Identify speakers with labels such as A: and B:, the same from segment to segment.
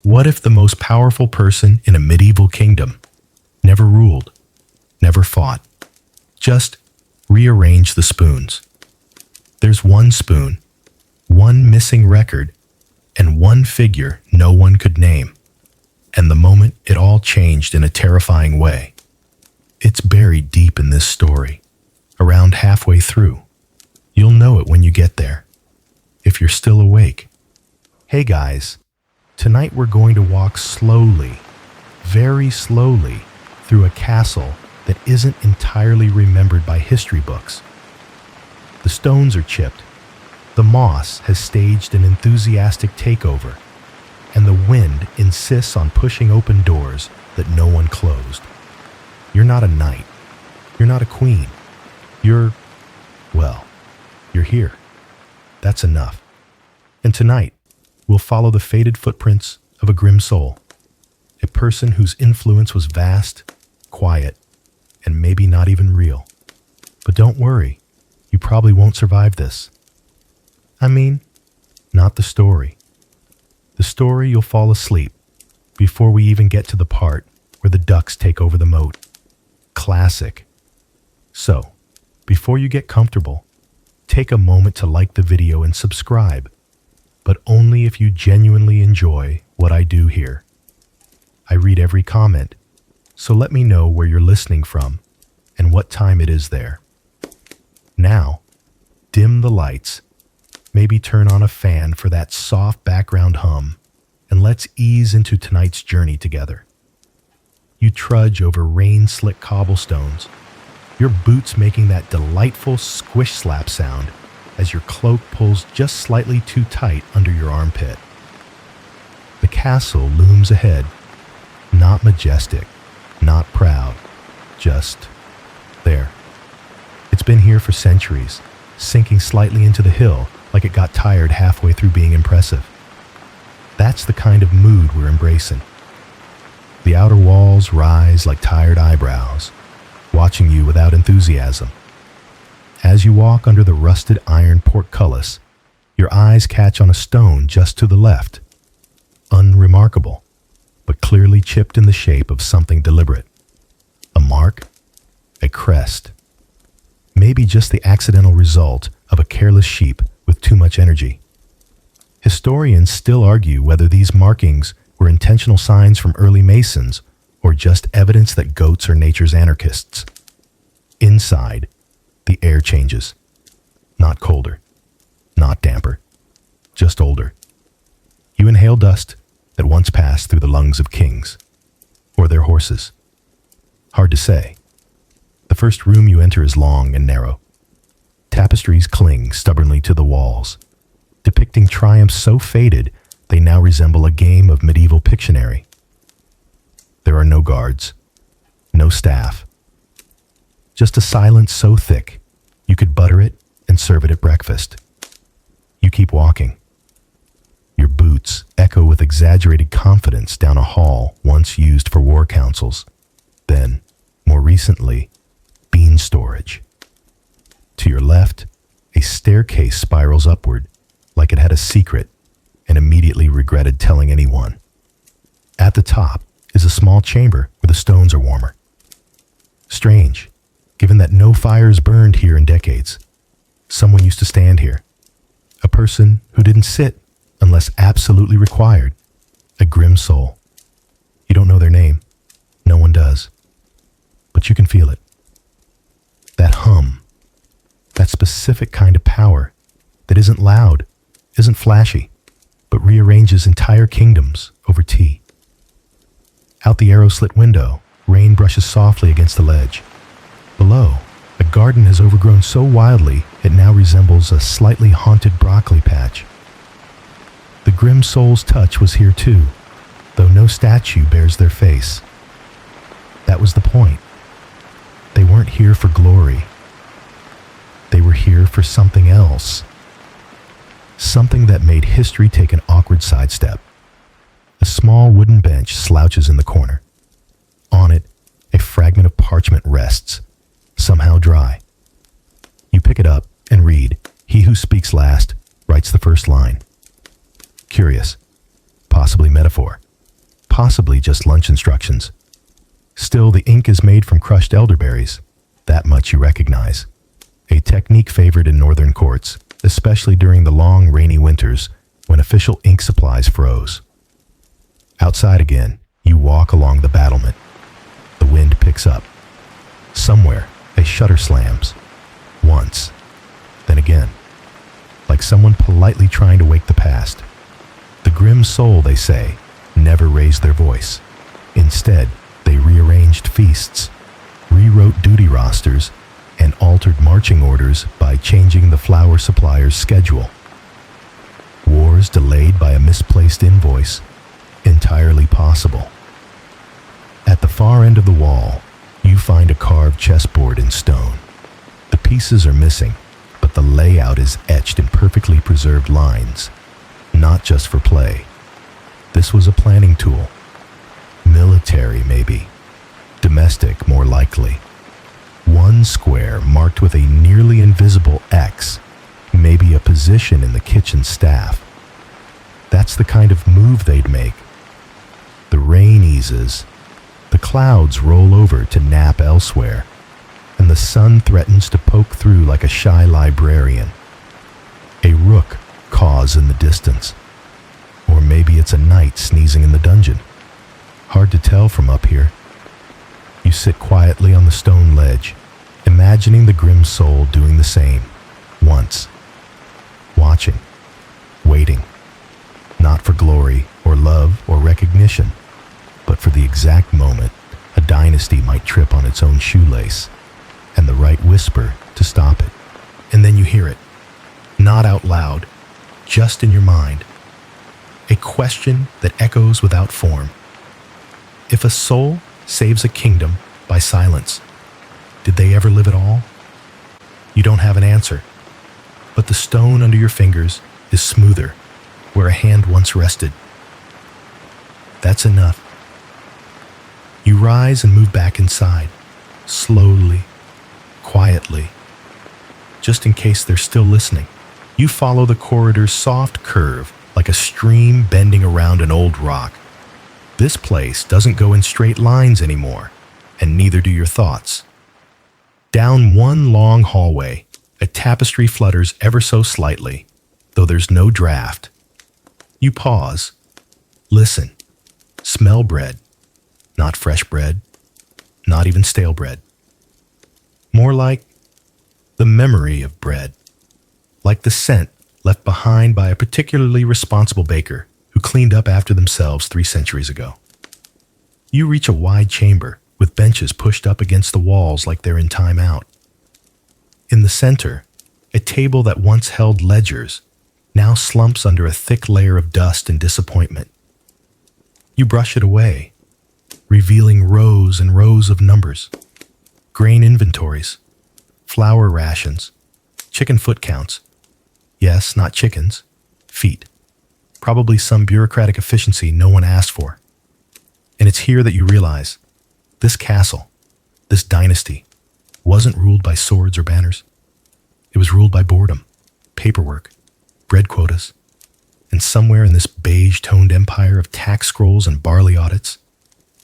A: What if the most powerful person in a medieval kingdom never ruled, never fought, just rearranged the spoons? There's one spoon, one missing record, and one figure no one could name. And the moment it all changed in a terrifying way. It's buried deep in this story, around halfway through. You'll know it when you get there, if you're still awake. Hey guys, tonight we're going to walk slowly, very slowly, through a castle that isn't entirely remembered by history books. The stones are chipped, the moss has staged an enthusiastic takeover, and the wind insists on pushing open doors that no one closed. You're not a knight. You're not a queen. You're here. That's enough. And tonight, we'll follow the faded footprints of a GrimSoul, a person whose influence was vast, quiet, and maybe not even real. But don't worry, you probably won't survive this. I mean, not the story. The story you'll fall asleep before we even get to the part where the ducks take over the moat. Classic. So, before you get comfortable, take a moment to like the video and subscribe, but only if you genuinely enjoy what I do here. I read every comment, so let me know where you're listening from and what time it is there. Now, dim the lights, maybe turn on a fan for that soft background hum, and let's ease into tonight's journey together. You trudge over rain-slick cobblestones, your boots making that delightful squish slap sound as your cloak pulls just slightly too tight under your armpit. The castle looms ahead, not majestic, not proud, just there. It's been here for centuries, sinking slightly into the hill like it got tired halfway through being impressive. That's the kind of mood we're embracing. The outer walls rise like tired eyebrows, watching you without enthusiasm. As you walk under the rusted iron portcullis, your eyes catch on a stone just to the left. Unremarkable, but clearly chipped in the shape of something deliberate. A mark, a crest. Maybe just the accidental result of a careless sheep with too much energy. Historians still argue whether these markings were intentional signs from early Masons or just evidence that goats are nature's anarchists. Inside, the air changes. Not colder, not damper, just older. You inhale dust that once passed through the lungs of kings, or their horses. Hard to say. The first room you enter is long and narrow. Tapestries cling stubbornly to the walls, depicting triumphs so faded they now resemble a game of medieval Pictionary. There are no guards, no staff. Just a silence so thick, you could butter it and serve it at breakfast. You keep walking. Your boots echo with exaggerated confidence down a hall once used for war councils, then, more recently, bean storage. To your left, a staircase spirals upward like it had a secret and immediately regretted telling anyone. At the top is a small chamber where the stones are warmer. Strange, given that no fires burned here in decades. Someone used to stand here. A person who didn't sit unless absolutely required. A GrimSoul. You don't know their name. No one does. But you can feel it. That hum. That specific kind of power that isn't loud, isn't flashy, but rearranges entire kingdoms over tea. Out the arrow-slit window, rain brushes softly against the ledge. Below, a garden has overgrown so wildly it now resembles a slightly haunted broccoli patch. The GrimSoul's touch was here too, though no statue bears their face. That was the point. They weren't here for glory. They were here for something else. Something that made history take an awkward sidestep. A small wooden bench slouches in the corner. On it, a fragment of parchment rests, somehow dry. You pick it up and read, "He who speaks last writes the first line." Curious, possibly metaphor. possibly just lunch instructions. Still, the ink is made from crushed elderberries. That much you recognize. A technique favored in northern courts, especially during the long, rainy winters when official ink supplies froze. Outside again, you walk along the battlement. The wind picks up. Somewhere, a shutter slams. Once, then again, like someone politely trying to wake the past. The grim soul, they say, never raised their voice. Instead, they rearranged feasts, rewrote duty rosters, and altered marching orders by changing the flower supplier's schedule. Wars delayed by a misplaced invoice, entirely possible. At the far end of the wall, you find a carved chessboard in stone. The pieces are missing, but the layout is etched in perfectly preserved lines, not just for play. This was a planning tool. Military, maybe. Domestic, more likely. One square marked with a nearly invisible X, maybe a position in the kitchen staff. That's the kind of move they'd make. The rain eases. The clouds roll over to nap elsewhere, and the sun threatens to poke through like a shy librarian. A rook caws in the distance. Or maybe it's a knight sneezing in the dungeon. Hard to tell from up here. You sit quietly on the stone ledge, imagining the grim soul doing the same, once. Watching. Waiting. Not for glory or love or recognition, but for the exact moment a dynasty might trip on its own shoelace, and the right whisper to stop it. And then you hear it, not out loud, just in your mind. A question that echoes without form. If a soul saves a kingdom by silence, did they ever live at all? You don't have an answer, but the stone under your fingers is smoother where a hand once rested. That's enough. You rise and move back inside, slowly, quietly. Just in case they're still listening, you follow the corridor's soft curve like a stream bending around an old rock. This place doesn't go in straight lines anymore, and neither do your thoughts. Down one long hallway, a tapestry flutters ever so slightly, though there's no draft. You pause, listen, smell bread. Not fresh bread, not even stale bread. More like the memory of bread, like the scent left behind by a particularly responsible baker who cleaned up after themselves 3 centuries ago. You reach a wide chamber with benches pushed up against the walls like they're in time out. In the center, a table that once held ledgers now slumps under a thick layer of dust and disappointment. You brush it away, revealing rows and rows of numbers, grain inventories, flour rations, chicken foot counts. Yes, not chickens, feet. Probably some bureaucratic efficiency no one asked for. And it's here that you realize this castle, this dynasty, wasn't ruled by swords or banners. It was ruled by boredom, paperwork, bread quotas, and somewhere in this beige-toned empire of tax scrolls and barley audits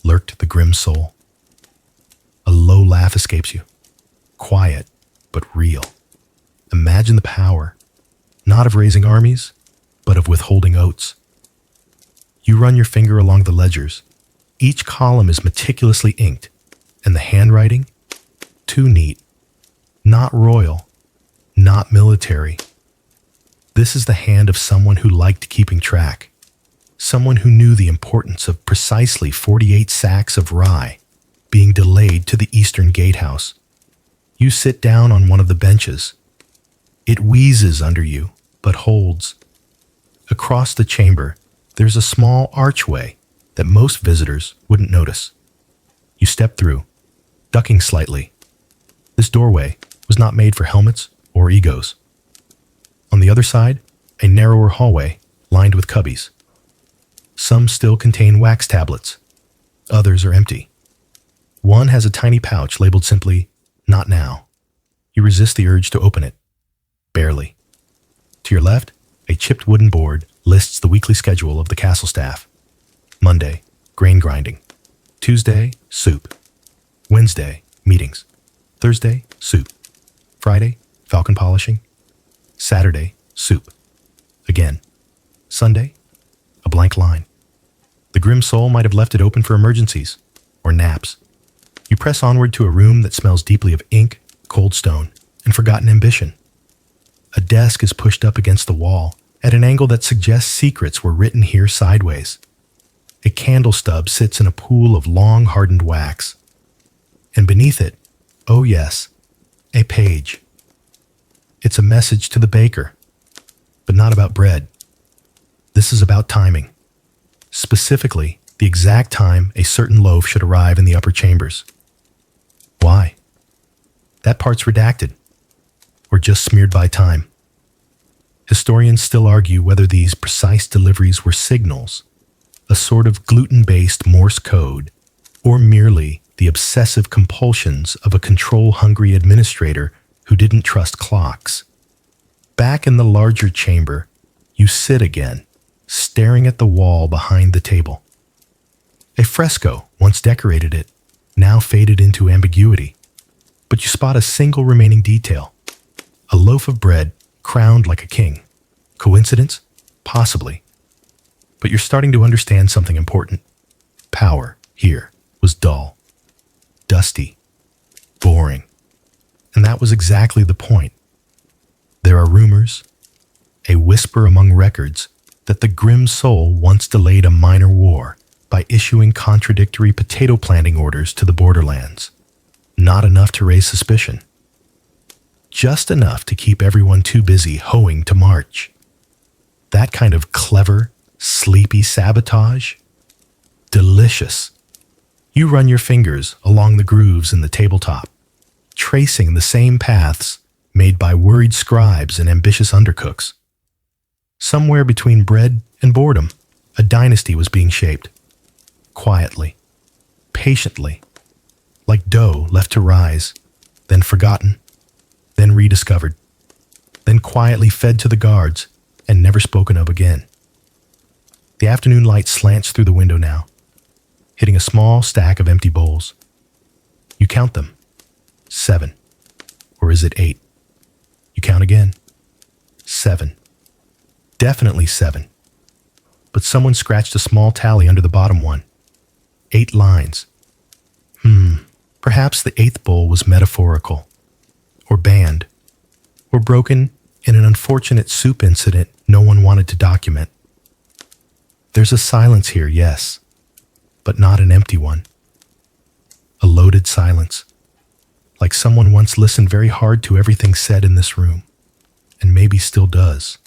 A: lurked the grim soul. A low laugh escapes you, quiet but real. Imagine the power, not of raising armies, but of withholding oats. You run your finger along the ledgers. Each column is meticulously inked, and the handwriting, too neat, not royal, not military. This is the hand of someone who liked keeping track, someone who knew the importance of precisely 48 sacks of rye being delayed to the eastern gatehouse. You sit down on one of the benches. It wheezes under you, but holds. Across the chamber, there's a small archway that most visitors wouldn't notice. You step through, ducking slightly. This doorway was not made for helmets or egos. On the other side, a narrower hallway lined with cubbies. Some still contain wax tablets. Others are empty. One has a tiny pouch labeled simply, "Not now." You resist the urge to open it. Barely. To your left, a chipped wooden board lists the weekly schedule of the castle staff. Monday, grain grinding. Tuesday, soup. Wednesday, meetings. Thursday, soup. Friday, falcon polishing. Saturday, soup. Again. Sunday, a blank line. The GrimSoul might have left it open for emergencies or naps. You press onward to a room that smells deeply of ink, cold stone, and forgotten ambition. A desk is pushed up against the wall at an angle that suggests secrets were written here sideways. A candle stub sits in a pool of long hardened wax. And beneath it, oh yes, a page. It's a message to the baker, but not about bread. This is about timing. Specifically, the exact time a certain loaf should arrive in the upper chambers. Why? That part's redacted, or just smeared by time. Historians still argue whether these precise deliveries were signals, a sort of gluten-based Morse code, or merely the obsessive compulsions of a control-hungry administrator who didn't trust clocks. Back in the larger chamber, you sit again, staring at the wall behind the table. A fresco once decorated it, now faded into ambiguity, but you spot a single remaining detail: a loaf of bread crowned like a king. Coincidence? Possibly. But you're starting to understand something important. Power here was dull, dusty, boring. And that was exactly the point. There are rumors, a whisper among records, that the GrimSoul once delayed a minor war by issuing contradictory potato planting orders to the borderlands. Not enough to raise suspicion. Just enough to keep everyone too busy hoeing to march. That kind of clever, sleepy sabotage? Delicious. You run your fingers along the grooves in the tabletop, tracing the same paths made by worried scribes and ambitious undercooks. Somewhere between bread and boredom, a dynasty was being shaped. Quietly, patiently, like dough left to rise, then forgotten, then rediscovered, then quietly fed to the guards and never spoken of again. The afternoon light slants through the window now, hitting a small stack of empty bowls. You count them. 7. Or is it 8? You count again. 7. Definitely 7. But someone scratched a small tally under the bottom one. 8 lines. Perhaps the 8th bowl was metaphorical, or banned, or broken in an unfortunate soup incident no one wanted to document. There's a silence here, yes, but not an empty one. A loaded silence, like someone once listened very hard to everything said in this room, and maybe still does.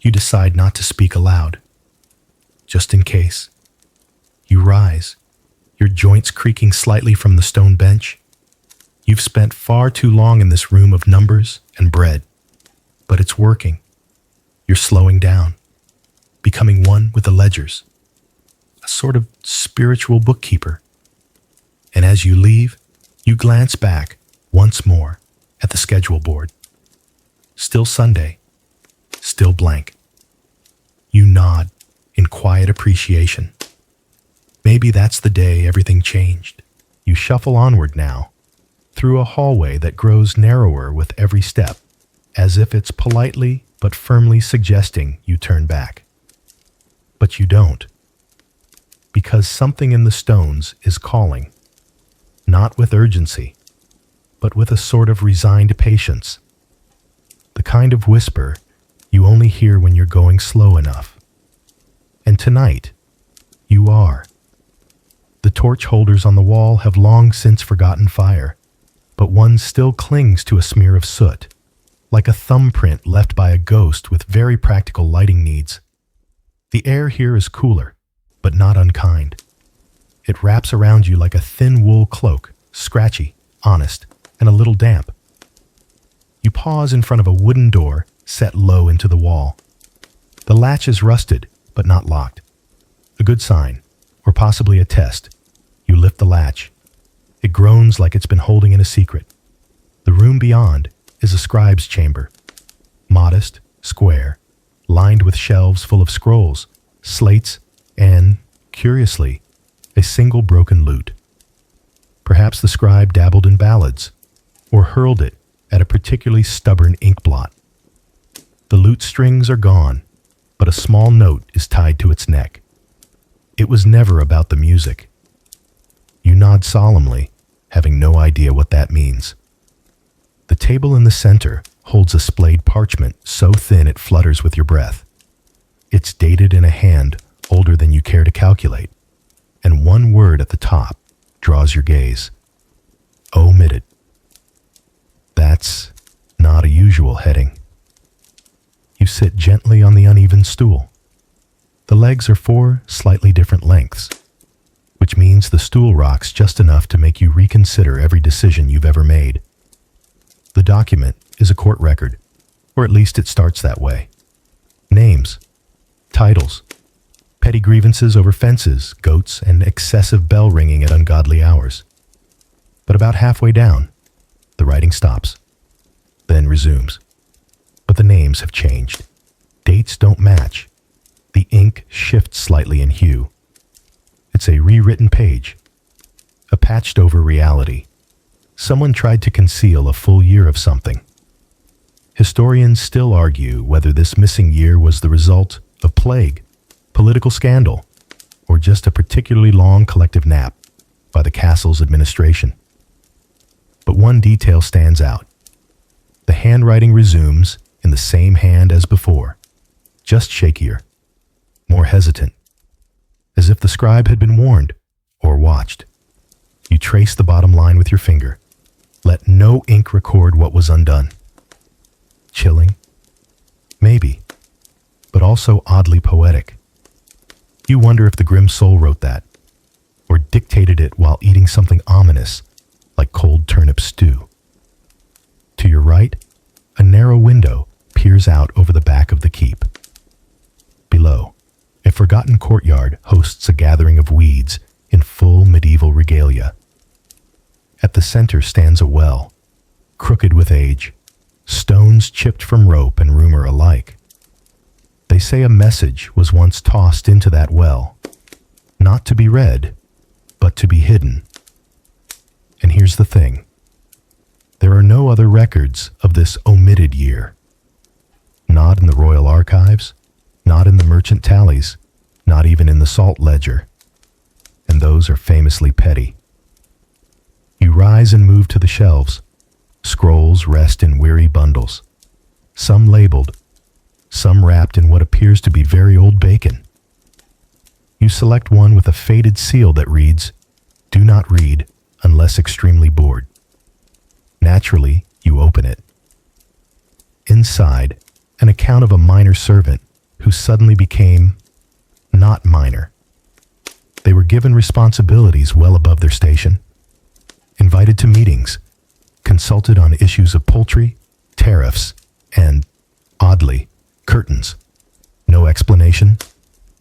A: You decide not to speak aloud, just in case. You rise, your joints creaking slightly from the stone bench. You've spent far too long in this room of numbers and bread, but it's working. You're slowing down, becoming one with the ledgers, a sort of spiritual bookkeeper. And as you leave, you glance back once more at the schedule board. Still Sunday, still blank. You nod in quiet appreciation. Maybe that's the day everything changed. You shuffle onward now, through a hallway that grows narrower with every step, as if it's politely but firmly suggesting you turn back. But you don't, because something in the stones is calling, not with urgency, but with a sort of resigned patience, the kind of whisper you only hear when you're going slow enough. And tonight, you are. The torch holders on the wall have long since forgotten fire, but one still clings to a smear of soot, like a thumbprint left by a ghost with very practical lighting needs. The air here is cooler, but not unkind. It wraps around you like a thin wool cloak, scratchy, honest, and a little damp. You pause in front of a wooden door set low into the wall. The latch is rusted, but not locked. A good sign, or possibly a test. You lift the latch. It groans like it's been holding in a secret. The room beyond is a scribe's chamber. Modest, square, lined with shelves full of scrolls, slates, and, curiously, a single broken lute. Perhaps the scribe dabbled in ballads, or hurled it at a particularly stubborn ink blot. The lute strings are gone, but a small note is tied to its neck. It was never about the music. You nod solemnly, having no idea what that means. The table in the center holds a splayed parchment so thin it flutters with your breath. It's dated in a hand older than you care to calculate, and one word at the top draws your gaze. Omitted. That's not a usual heading. You sit gently on the uneven stool. The legs are 4 slightly different lengths, which means the stool rocks just enough to make you reconsider every decision you've ever made. The document is a court record, or at least it starts that way. Names, titles, petty grievances over fences, goats, and excessive bell ringing at ungodly hours. But about halfway down, the writing stops, then resumes. But the names have changed. Dates don't match. The ink shifts slightly in hue. It's a rewritten page, a patched-over reality. Someone tried to conceal a full year of something. Historians still argue whether this missing year was the result of plague, political scandal, or just a particularly long collective nap by the castle's administration. But one detail stands out. The handwriting resumes in the same hand as before, just shakier, more hesitant, as if the scribe had been warned or watched. You trace the bottom line with your finger. Let no ink record what was undone. Chilling? Maybe, but also oddly poetic. You wonder if the GrimSoul wrote that, or dictated it while eating something ominous, like cold turnip stew. To your right, a narrow window peers out over the back of the keep. Below, a forgotten courtyard hosts a gathering of weeds in full medieval regalia. At the center stands a well, crooked with age, stones chipped from rope and rumor alike. They say a message was once tossed into that well, not to be read, but to be hidden. And here's the thing. There are no other records of this omitted year. Not in the royal archives, not in the merchant tallies, not even in the salt ledger. And those are famously petty. You rise and move to the shelves. Scrolls rest in weary bundles, some labeled, some wrapped in what appears to be very old bacon. You select one with a faded seal that reads, "Do not read unless extremely bored." Naturally, you open it. Inside, an account of a minor servant who suddenly became not minor. They were given responsibilities well above their station, invited to meetings, consulted on issues of poultry, tariffs, and, oddly, curtains. No explanation,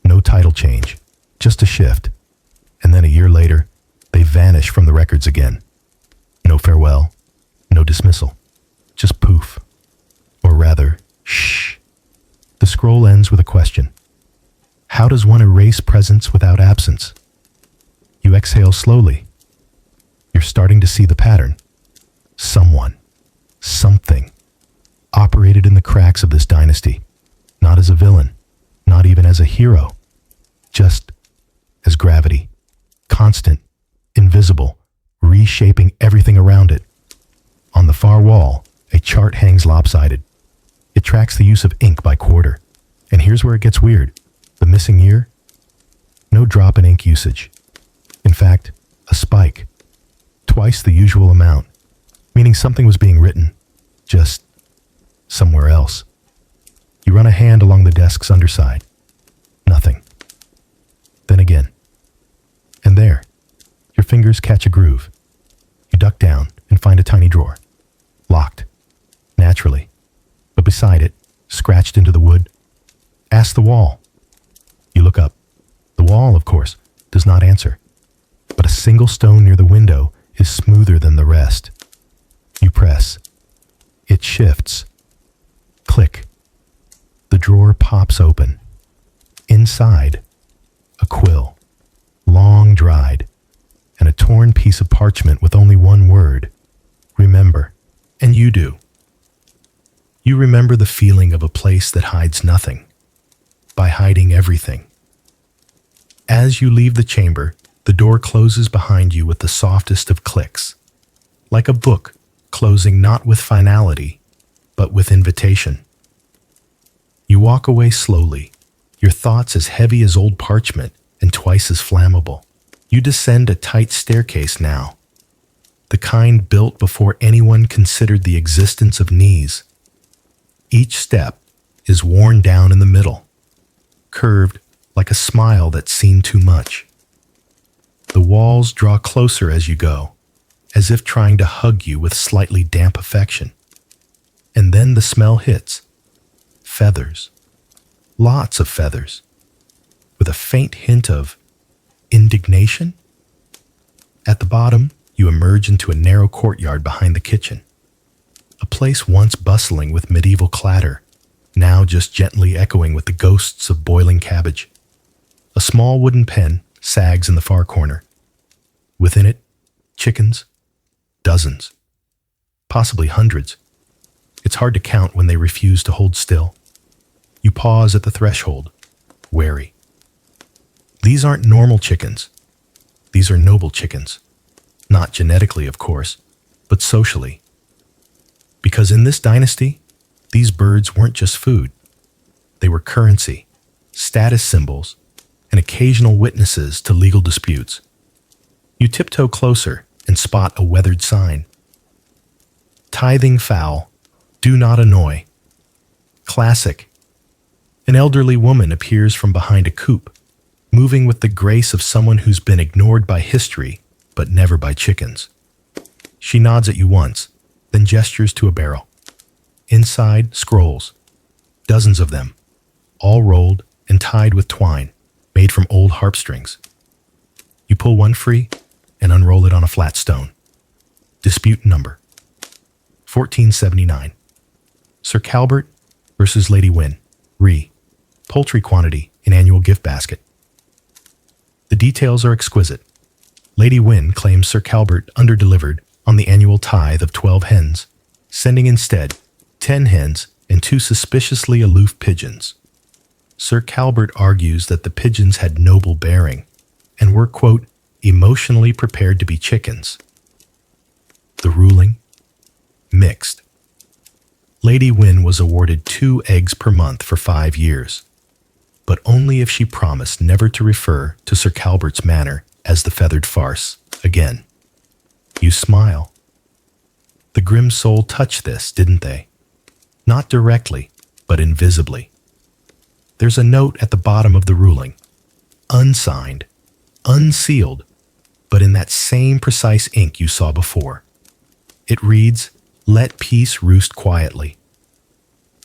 A: no title change, just a shift. And then a year later, they vanish from the records again. No farewell, no dismissal, just poof. Or rather, shh. The scroll ends with a question. How does one erase presence without absence? You exhale slowly. You're starting to see the pattern. Someone, something, operated in the cracks of this dynasty, not as a villain, not even as a hero, just as gravity, constant, invisible, reshaping everything around it. On the far wall, a chart hangs lopsided. It tracks the use of ink by quarter. And here's where it gets weird. The missing year? No drop in ink usage. In fact, a spike. Twice the usual amount, meaning something was being written, just somewhere else. You run a hand along the desk's underside. Nothing. Then again. And there, your fingers catch a groove. You duck down and find a tiny drawer. Locked. Naturally. But beside it, scratched into the wood, ask the wall. You look up. The wall, of course, does not answer. But a single stone near the window is smoother than the rest. You press. It shifts. Click. The drawer pops open. Inside, a quill. Long, dried, and a torn piece of parchment with only one word: remember. And you do. You remember the feeling of a place that hides nothing, by hiding everything. As you leave the chamber, the door closes behind you with the softest of clicks, like a book closing not with finality, but with invitation. You walk away slowly, your thoughts as heavy as old parchment and twice as flammable. You descend a tight staircase now, the kind built before anyone considered the existence of knees. Each step is worn down in the middle, curved like a smile that's seen too much. The walls draw closer as you go, as if trying to hug you with slightly damp affection. And then the smell hits. Feathers. Lots of feathers. With a faint hint of indignation. At the bottom, you emerge into a narrow courtyard behind the kitchen. A place once bustling with medieval clatter, now just gently echoing with the ghosts of boiling cabbage. A small wooden pen sags in the far corner. Within it, chickens. Dozens. Possibly hundreds. It's hard to count when they refuse to hold still. You pause at the threshold, wary. These aren't normal chickens. These are noble chickens. Not genetically, of course, but socially. Because in this dynasty, these birds weren't just food. They were currency, status symbols, and occasional witnesses to legal disputes. You tiptoe closer and spot a weathered sign. Tithing fowl, do not annoy. Classic. An elderly woman appears from behind a coop, moving with the grace of someone who's been ignored by history, but never by chickens. She nods at you once, then gestures to a barrel. Inside, scrolls. Dozens of them, all rolled and tied with twine, made from old harp strings. You pull one free and unroll it on a flat stone. Dispute number 1479. Sir Calbert versus Lady Wynne, re. Poultry quantity in annual gift basket. The details are exquisite. Lady Wynne claims Sir Calbert underdelivered on the annual tithe of 12 hens, sending instead 10 hens and 2 suspiciously aloof pigeons. Sir Calbert argues that the pigeons had noble bearing and were, quote, emotionally prepared to be chickens. The ruling? Mixed. Lady Wynne was awarded 2 eggs per month for 5 years, but only if she promised never to refer to Sir Calbert's manor as the feathered farce again. You smile. The GrimSoul touched this, didn't they? Not directly, but invisibly. There's a note at the bottom of the ruling, unsigned, unsealed, but in that same precise ink you saw before. It reads, "Let peace roost quietly."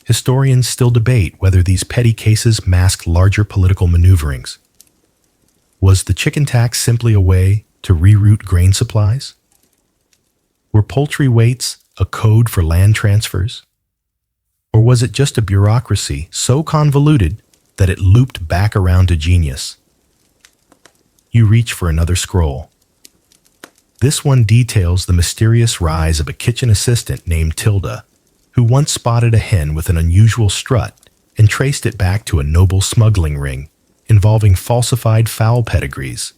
A: Historians still debate whether these petty cases masked larger political maneuverings. Was the chicken tax simply a way to reroute grain supplies? Were poultry weights a code for land transfers? Or was it just a bureaucracy so convoluted that it looped back around to genius? You reach for another scroll. This one details the mysterious rise of a kitchen assistant named Tilda, who once spotted a hen with an unusual strut and traced it back to a noble smuggling ring involving falsified fowl pedigrees.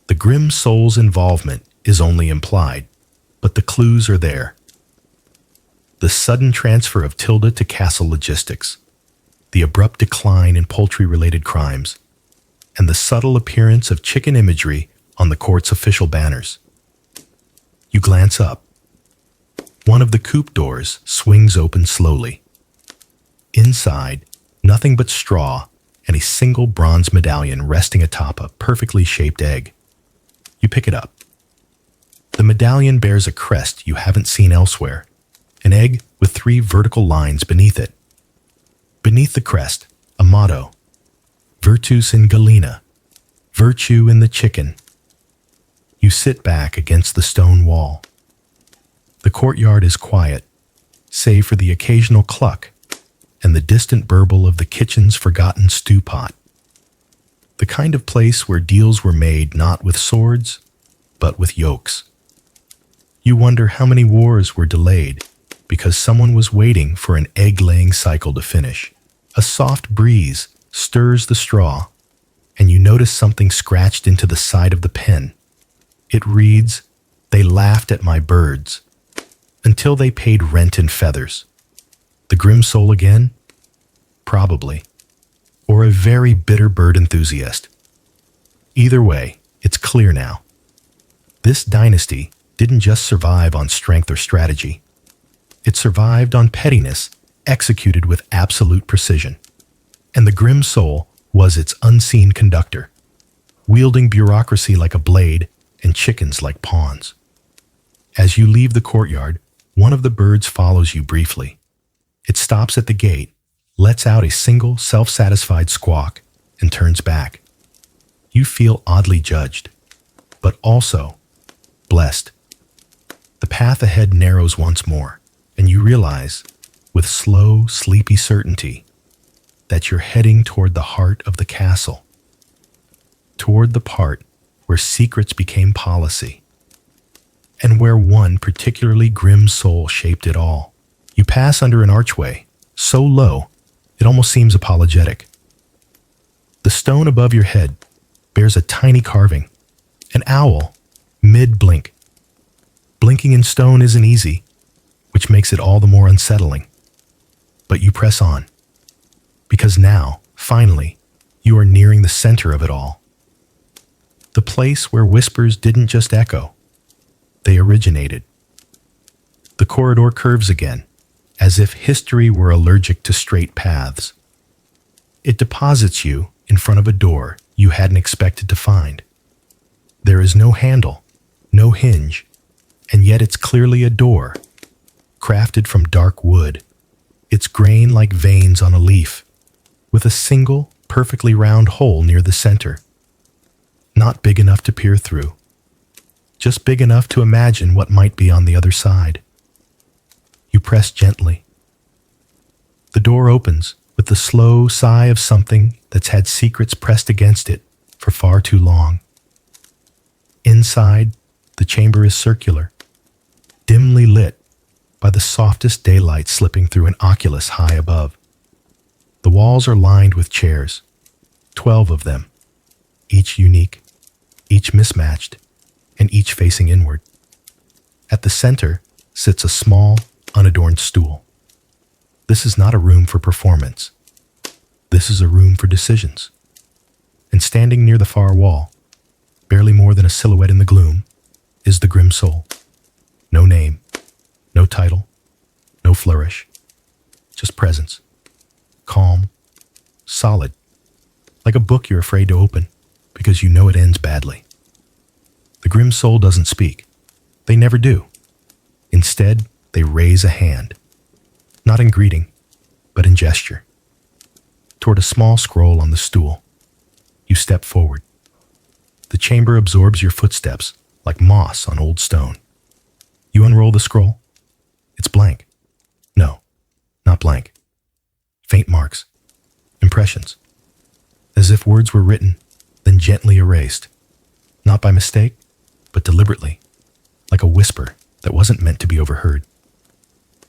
A: The GrimSoul's involvement is only implied, but the clues are there. The sudden transfer of Tilda to Castle Logistics, the abrupt decline in poultry-related crimes, and the subtle appearance of chicken imagery on the court's official banners. You glance up. One of the coop doors swings open slowly. Inside, nothing but straw and a single bronze medallion resting atop a perfectly shaped egg. You pick it up. The medallion bears a crest you haven't seen elsewhere, an egg with 3 vertical lines beneath it. Beneath the crest, a motto, Virtus in Galena, virtue in the chicken. You sit back against the stone wall. The courtyard is quiet, save for the occasional cluck and the distant burble of the kitchen's forgotten stew pot. The kind of place where deals were made not with swords, but with yokes. You wonder how many wars were delayed because someone was waiting for an egg-laying cycle to finish. A soft breeze stirs the straw, and you notice something scratched into the side of the pen. It reads, "They laughed at my birds until they paid rent in feathers." The GrimSoul again? Probably. Or a very bitter bird enthusiast. Either way, it's clear now. This dynasty didn't just survive on strength or strategy. It survived on pettiness executed with absolute precision. And the GrimSoul was its unseen conductor, wielding bureaucracy like a blade and chickens like pawns. As you leave the courtyard, one of the birds follows you briefly. It stops at the gate, lets out a single self-satisfied squawk, and turns back. You feel oddly judged, but also blessed. The path ahead narrows once more, and you realize, with slow, sleepy certainty, that you're heading toward the heart of the castle, toward the part where secrets became policy, and where one particularly grim soul shaped it all. You pass under an archway, so low, it almost seems apologetic. The stone above your head bears a tiny carving, an owl, mid-blink. Blinking in stone isn't easy, which makes it all the more unsettling. But you press on, because now, finally, you are nearing the center of it all. The place where whispers didn't just echo, they originated. The corridor curves again, as if history were allergic to straight paths. It deposits you in front of a door you hadn't expected to find. There is no handle, no hinge, and yet it's clearly a door, crafted from dark wood, its grain like veins on a leaf, with a single, perfectly round hole near the center. Not big enough to peer through, just big enough to imagine what might be on the other side. You press gently. The door opens with the slow sigh of something that's had secrets pressed against it for far too long. Inside, the chamber is circular, dimly lit by the softest daylight slipping through an oculus high above. The walls are lined with chairs, 12 of them, each unique, each mismatched, and each facing inward. At the center sits a small, unadorned stool. This is not a room for performance. This is a room for decisions. And standing near the far wall, barely more than a silhouette in the gloom, is the GrimSoul. No name, no title, no flourish, just presence. Calm, solid, like a book you're afraid to open because you know it ends badly. The GrimSoul doesn't speak. They never do. Instead, they raise a hand, not in greeting, but in gesture, toward a small scroll on the stool. You step forward. The chamber absorbs your footsteps like moss on old stone. You unroll the scroll. It's blank. No, not blank. Faint marks, impressions, as if words were written, then gently erased, not by mistake, but deliberately, like a whisper that wasn't meant to be overheard.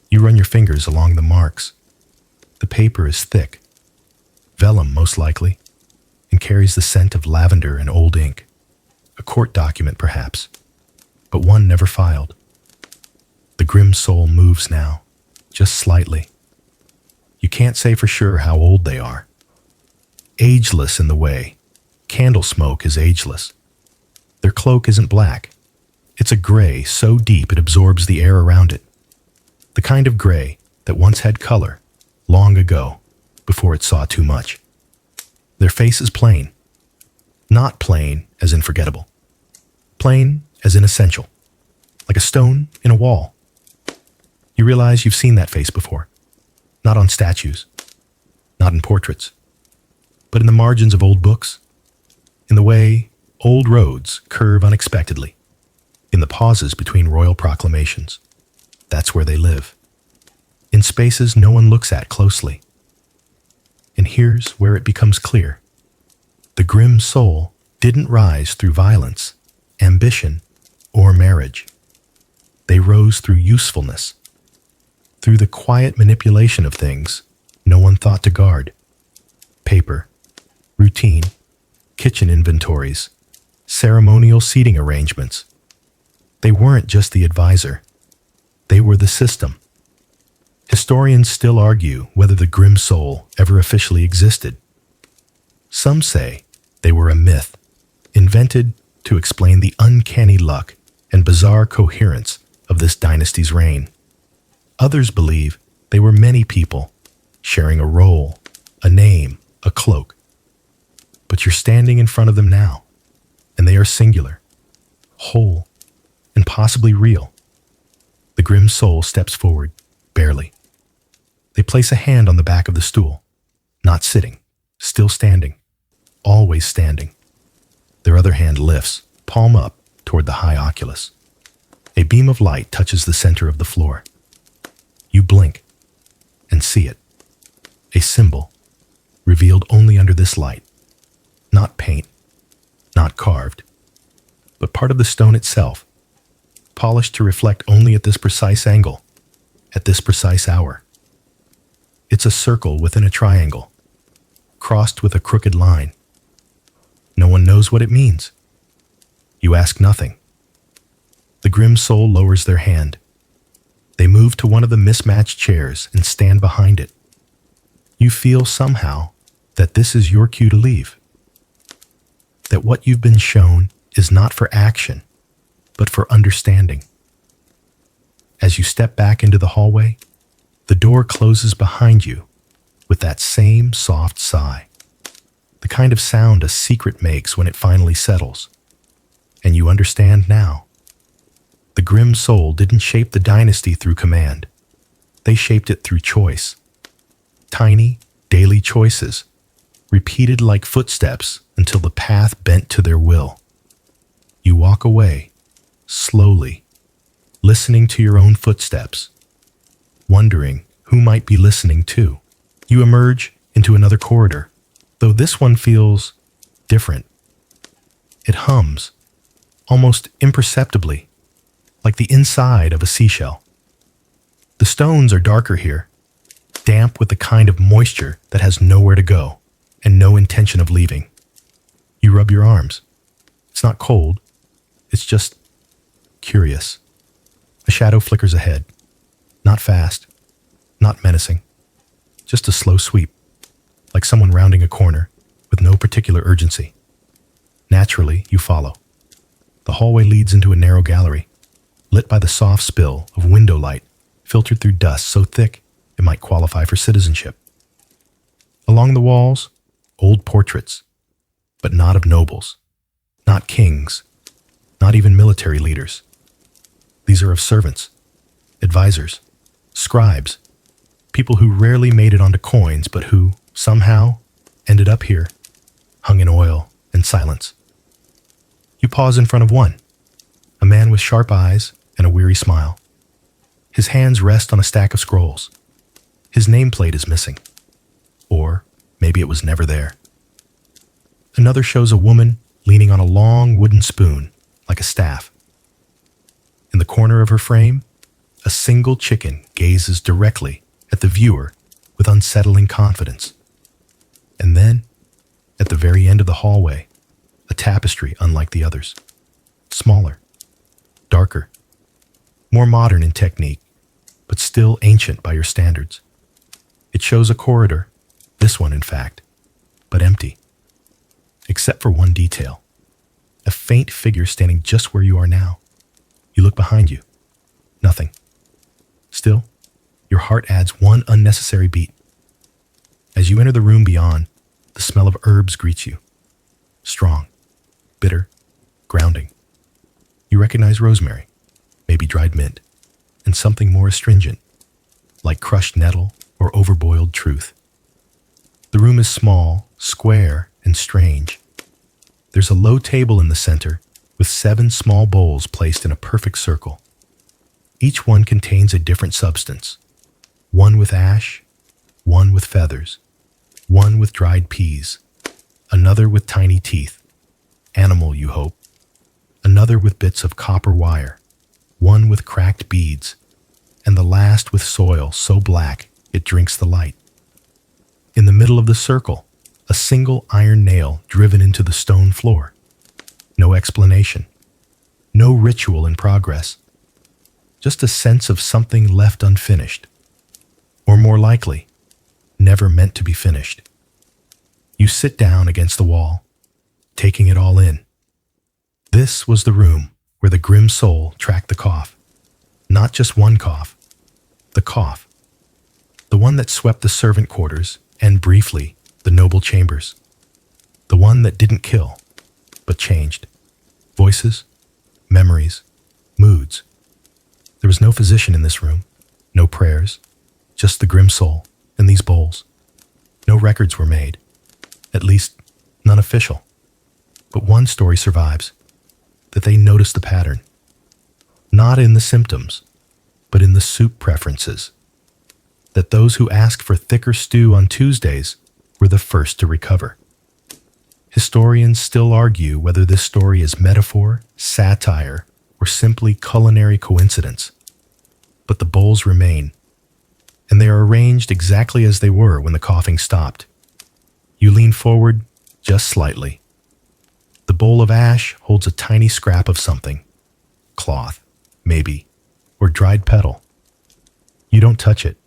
A: You run your fingers along the marks. The paper is thick, vellum most likely, and carries the scent of lavender and old ink. A court document perhaps, but one never filed. The GrimSoul moves now, just slightly. You can't say for sure how old they are. Ageless in the way. Candle smoke is ageless. Their cloak isn't black. It's a gray so deep it absorbs the air around it. The kind of gray that once had color, long ago, before it saw too much. Their face is plain. Not plain as in forgettable. Plain as in essential. Like a stone in a wall. You realize you've seen that face before. Not on statues. Not in portraits. But in the margins of old books. In the way old roads curve unexpectedly. In the pauses between royal proclamations. That's where they live. In spaces no one looks at closely. And here's where it becomes clear. The grim soul didn't rise through violence, ambition, or marriage. They rose through usefulness, through the quiet manipulation of things no one thought to guard. Paper, routine, kitchen inventories, ceremonial seating arrangements. They weren't just the advisor. They were the system. Historians still argue whether the grim soul ever officially existed. Some say they were a myth, invented to explain the uncanny luck and bizarre coherence of this dynasty's reign. Others believe they were many people, sharing a role, a name, a cloak. But you're standing in front of them now, and they are singular, whole, and possibly real. The grim soul steps forward, barely. They place a hand on the back of the stool, not sitting, still standing, always standing. Their other hand lifts, palm up, toward the high oculus. A beam of light touches the center of the floor. You blink and see it. A symbol, revealed only under this light. Not paint, not carved, but part of the stone itself, polished to reflect only at this precise angle, at this precise hour. It's a circle within a triangle, crossed with a crooked line. No one knows what it means. You ask nothing. The grim soul lowers their hand. They move to one of the mismatched chairs and stand behind it. You feel somehow that this is your cue to leave. That what you've been shown is not for action, but for understanding. As you step back into the hallway, the door closes behind you with that same soft sigh, the kind of sound a secret makes when it finally settles. And you understand now. The grim soul didn't shape the dynasty through command. They shaped it through choice. Tiny, daily choices, repeated like footsteps until the path bent to their will. You walk away, slowly, listening to your own footsteps, wondering who might be listening too. You emerge into another corridor, though this one feels different. It hums, almost imperceptibly, like the inside of a seashell. The stones are darker here, damp with the kind of moisture that has nowhere to go and no intention of leaving. You rub your arms. It's not cold. It's just curious. A shadow flickers ahead. Not fast, not menacing. Just a slow sweep, like someone rounding a corner with no particular urgency. Naturally, you follow. The hallway leads into a narrow gallery, lit by the soft spill of window light filtered through dust so thick it might qualify for citizenship. Along the walls, old portraits, but not of nobles, not kings, not even military leaders. These are of servants, advisors, scribes, people who rarely made it onto coins, but who, somehow, ended up here, hung in oil and silence. You pause in front of one, a man with sharp eyes and a weary smile. His hands rest on a stack of scrolls. His nameplate is missing. Or maybe it was never there. Another shows a woman leaning on a long wooden spoon, like a staff. In the corner of her frame, a single chicken gazes directly at the viewer with unsettling confidence. And then, at the very end of the hallway, a tapestry unlike the others. Smaller, darker, more modern in technique, but still ancient by your standards. It shows a corridor, this one in fact, but empty. Except for one detail, a faint figure standing just where you are now. You look behind you. Nothing. Still, your heart adds one unnecessary beat. As you enter the room beyond, the smell of herbs greets you. Strong, bitter, grounding. You recognize rosemary, maybe dried mint, and something more astringent, like crushed nettle or overboiled truth. The room is small, square, and strange. There's a low table in the center with 7 small bowls placed in a perfect circle. Each one contains a different substance. One with ash, one with feathers, one with dried peas, another with tiny teeth. Animal, you hope. Another with bits of copper wire. One with cracked beads. And the last with soil so black it drinks the light. In the middle of the circle, a single iron nail driven into the stone floor. No explanation. No ritual in progress. Just a sense of something left unfinished. Or more likely, never meant to be finished. You sit down against the wall, taking it all in. This was the room where the grim soul tracked the cough. Not just one cough, the cough. The one that swept the servant quarters and, briefly, the noble chambers. The one that didn't kill, but changed. Voices, memories, moods. There was no physician in this room, no prayers, just the grim soul and these bowls. No records were made, at least none official. But one story survives, that they noticed the pattern. Not in the symptoms, but in the soup preferences. That those who asked for thicker stew on Tuesdays were the first to recover. Historians still argue whether this story is metaphor, satire, or simply culinary coincidence. But the bowls remain, and they are arranged exactly as they were when the coughing stopped. You lean forward just slightly. The bowl of ash holds a tiny scrap of something. Cloth, maybe, or dried petal. You don't touch it.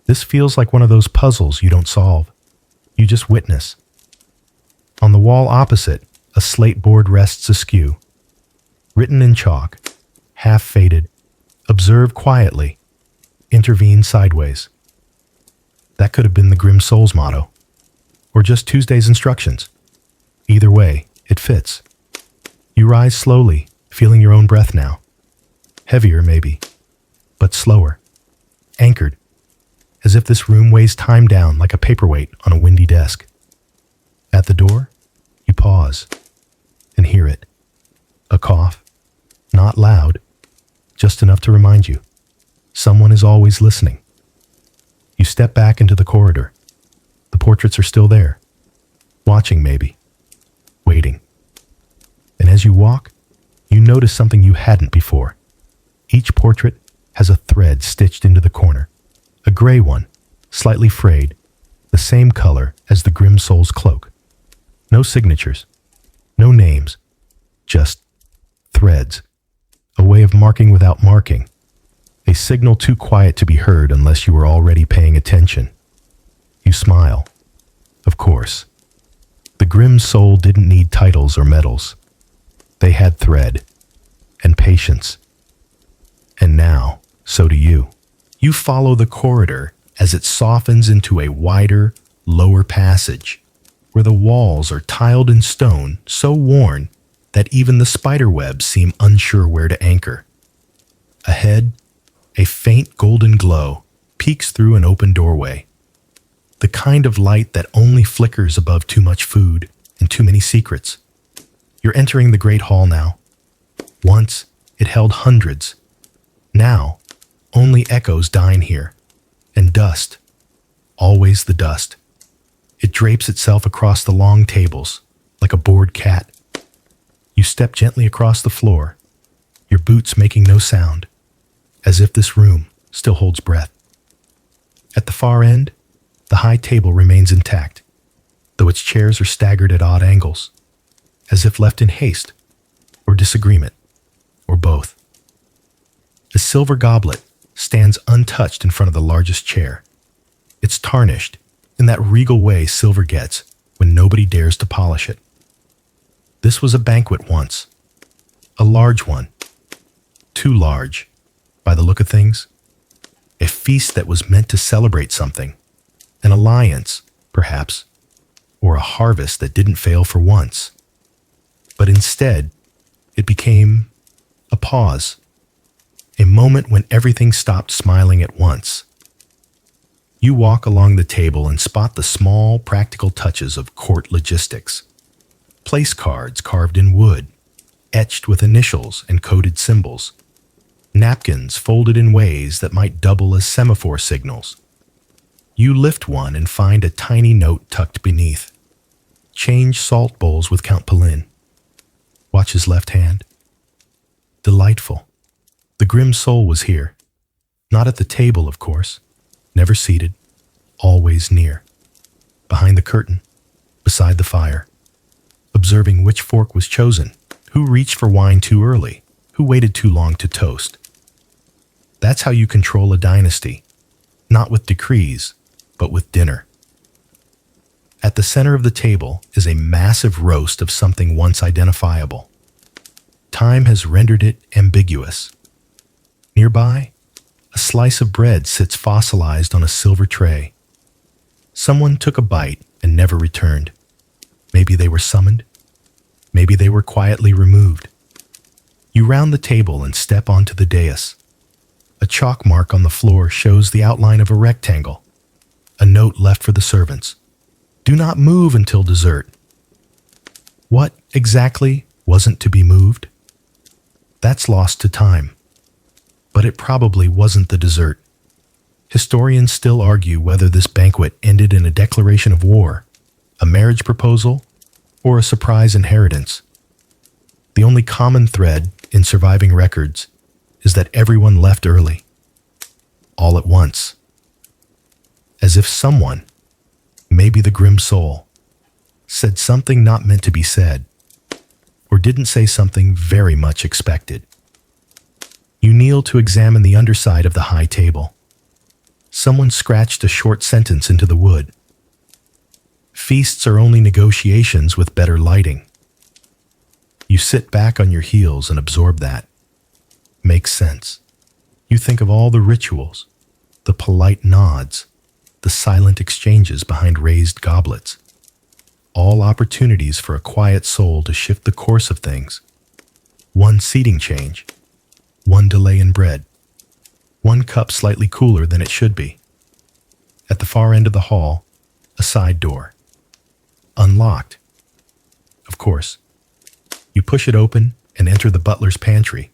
A: This feels like one of those puzzles you don't solve. You just witness. On the wall opposite, a slate board rests askew. Written in chalk, half faded, observe quietly, intervene sideways. That could have been the Grim Soul's motto, or just Tuesday's instructions. Either way, it fits. You rise slowly, feeling your own breath now. Heavier maybe, but slower. Anchored, as if this room weighs time down like a paperweight on a windy desk. At the door, you pause and hear it. A cough, not loud, just enough to remind you. Someone is always listening. You step back into the corridor. The portraits are still there, watching maybe, waiting. And as you walk, you notice something you hadn't before. Each portrait has a thread stitched into the corner, a gray one, slightly frayed, the same color as the Grim Soul's cloak. No signatures, no names, just threads, a way of marking without marking, a signal too quiet to be heard unless you were already paying attention. You smile. Of course. The Grim Soul didn't need titles or medals. They had thread and patience. And now, so do you. You follow the corridor as it softens into a wider, lower passage, where the walls are tiled in stone so worn that even the spider webs seem unsure where to anchor. Ahead, a faint golden glow peeks through an open doorway. The kind of light that only flickers above too much food and too many secrets. You're entering the great hall now. Once, it held hundreds. Now, only echoes dine here. And dust. Always the dust. It drapes itself across the long tables, like a bored cat. You step gently across the floor, your boots making no sound, as if this room still holds breath. At the far end, the high table remains intact, though its chairs are staggered at odd angles, as if left in haste, or disagreement, or both. A silver goblet stands untouched in front of the largest chair. It's tarnished in that regal way silver gets when nobody dares to polish it. This was a banquet once, a large one, too large, by the look of things. A feast that was meant to celebrate something, an alliance, perhaps, or a harvest that didn't fail for once. But instead, it became a pause, a moment when everything stopped smiling at once. You walk along the table and spot the small, practical touches of court logistics. Place cards carved in wood, etched with initials and coded symbols. Napkins folded in ways that might double as semaphore signals. You lift one and find a tiny note tucked beneath. Change salt bowls with Count Palin. Watch his left hand. Delightful. The GrimSoul was here. Not at the table, of course. Never seated. Always near. Behind the curtain. Beside the fire. Observing which fork was chosen. Who reached for wine too early. Who waited too long to toast. That's how you control a dynasty. Not with decrees, but with dinner. At the center of the table is a massive roast of something once identifiable. Time has rendered it ambiguous. Nearby, a slice of bread sits fossilized on a silver tray. Someone took a bite and never returned. Maybe they were summoned. Maybe they were quietly removed. You round the table and step onto the dais. A chalk mark on the floor shows the outline of a rectangle. A note left for the servants. Do not move until dessert. What exactly wasn't to be moved? That's lost to time. But it probably wasn't the dessert. Historians still argue whether this banquet ended in a declaration of war, a marriage proposal, or a surprise inheritance. The only common thread in surviving records is that everyone left early, all at once, as if someone, maybe the GrimSoul, said something not meant to be said, or didn't say something very much expected. You kneel to examine the underside of the high table. Someone scratched a short sentence into the wood. Feasts are only negotiations with better lighting. You sit back on your heels and absorb that. Makes sense. You think of all the rituals, the polite nods, the silent exchanges behind raised goblets. All opportunities for a quiet soul to shift the course of things. One seating change. One delay in bread. One cup slightly cooler than it should be. At the far end of the hall, a side door. Unlocked. Of course. You push it open and enter the butler's pantry,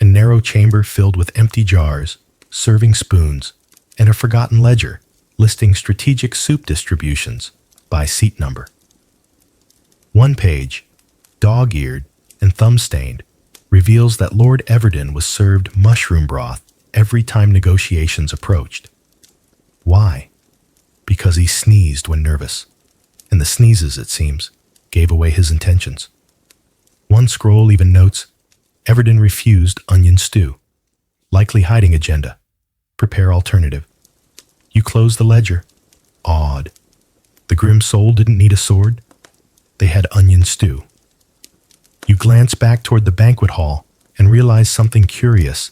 A: a narrow chamber filled with empty jars, serving spoons, and a forgotten ledger listing strategic soup distributions by seat number. One page, dog-eared and thumb-stained, reveals that Lord Everden was served mushroom broth every time negotiations approached. Why? Because he sneezed when nervous, and the sneezes, it seems, gave away his intentions. One scroll even notes, Everden refused onion stew. Likely hiding agenda. Prepare alternative. You close the ledger. Awed. The GrimSoul didn't need a sword. They had onion stew. You glance back toward the banquet hall and realize something curious.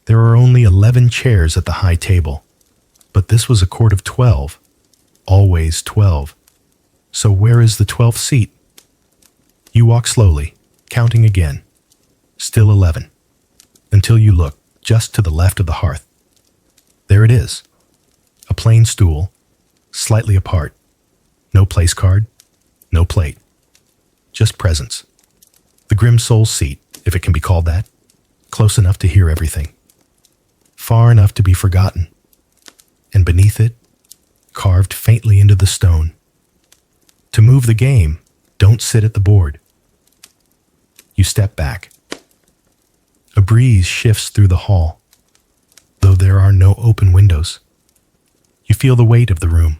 A: There are only 11 chairs at the high table, but this was a court of 12. Always 12. So where is the 12th seat? You walk slowly, counting again. Still 11. Until you look just to the left of the hearth. There it is. A plain stool, slightly apart. No place card, no plate. Just presence. The GrimSoul's seat, if it can be called that. Close enough to hear everything. Far enough to be forgotten. And beneath it, carved faintly into the stone. To move the game, don't sit at the board. You step back. A breeze shifts through the hall, though there are no open windows. You feel the weight of the room.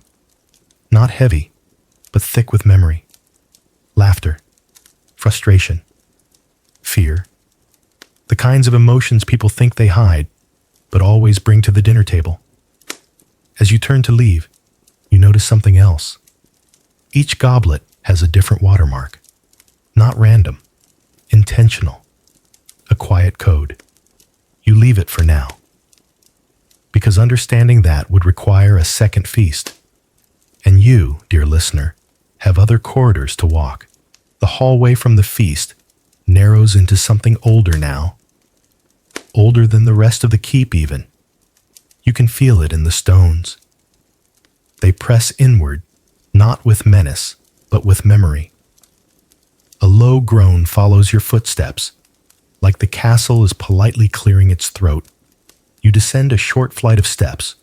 A: Not heavy, but thick with memory. Laughter, frustration, fear. The kinds of emotions people think they hide, but always bring to the dinner table. As you turn to leave, you notice something else. Each goblet has a different watermark. Not random, intentional. A quiet code. You leave it for now. Because understanding that would require a second feast. And you, dear listener, have other corridors to walk. The hallway from the feast narrows into something older now. Older than the rest of the keep even. You can feel it in the stones. They press inward, not with menace, but with memory. A low groan follows your footsteps, like the castle is politely clearing its throat. You descend a short flight of steps,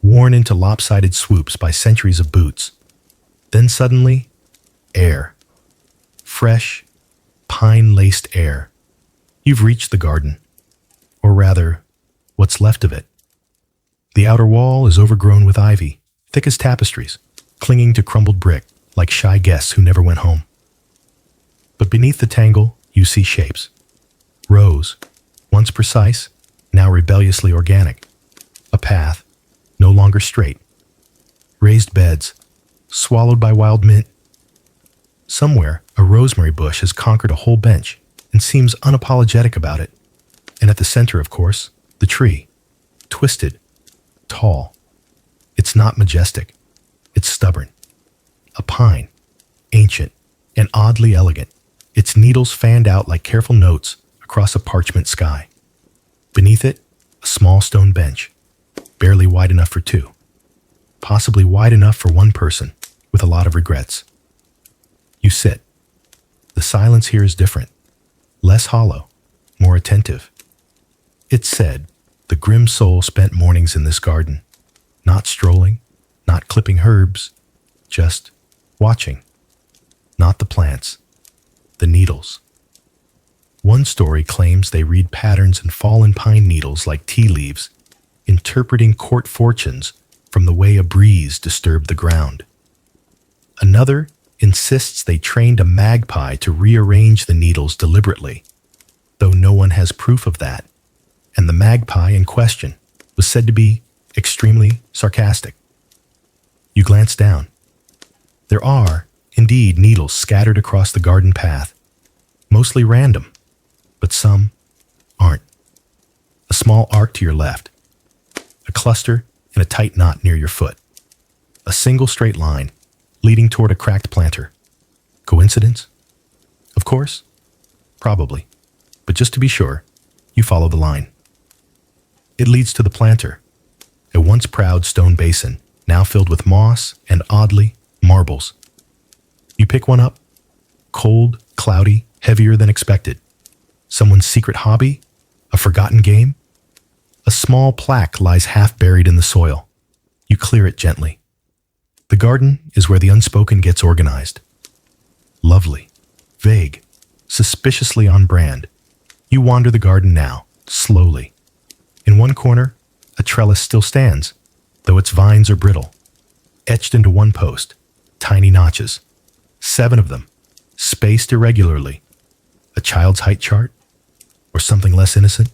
A: worn into lopsided swoops by centuries of boots. Then suddenly, Air. Fresh, pine-laced air. You've reached the garden, or rather, what's left of it. The outer wall is overgrown with ivy, thick as tapestries, clinging to crumbled brick like shy guests who never went home. But beneath the tangle, you see shapes. Rows, once precise, now rebelliously organic. A path, no longer straight. Raised beds, swallowed by wild mint. Somewhere, a rosemary bush has conquered a whole bench and seems unapologetic about it. And at the center, of course, the tree. Twisted, tall. It's not majestic. It's stubborn. A pine, ancient and oddly elegant, its needles fanned out like careful notes across a parchment sky. Beneath it, a small stone bench, barely wide enough for two. Possibly wide enough for one person with a lot of regrets. You sit. The silence here is different, less hollow, more attentive. It's said the grim soul spent mornings in this garden, not strolling, not clipping herbs, just watching. Not the plants, the needles. One story claims they read patterns in fallen pine needles like tea leaves, interpreting court fortunes from the way a breeze disturbed the ground. Another insists they trained a magpie to rearrange the needles deliberately, though no one has proof of that, and the magpie in question was said to be extremely sarcastic. You glance down. There are, indeed, needles scattered across the garden path, mostly random, but some aren't. A small arc to your left, a cluster in a tight knot near your foot, a single straight line leading toward a cracked planter. Coincidence? Of course, probably, but just to be sure, you follow the line. It leads to the planter, a once proud stone basin, now filled with moss and, oddly, marbles. You pick one up, cold, cloudy, heavier than expected. Someone's secret hobby? A forgotten game? A small plaque lies half buried in the soil. You clear it gently. The garden is where the unspoken gets organized. Lovely, vague, suspiciously on brand. You wander the garden now, slowly. In one corner, a trellis still stands, though its vines are brittle. Etched into one post, tiny notches. 7 of them, spaced irregularly. A child's height chart? Or something less innocent?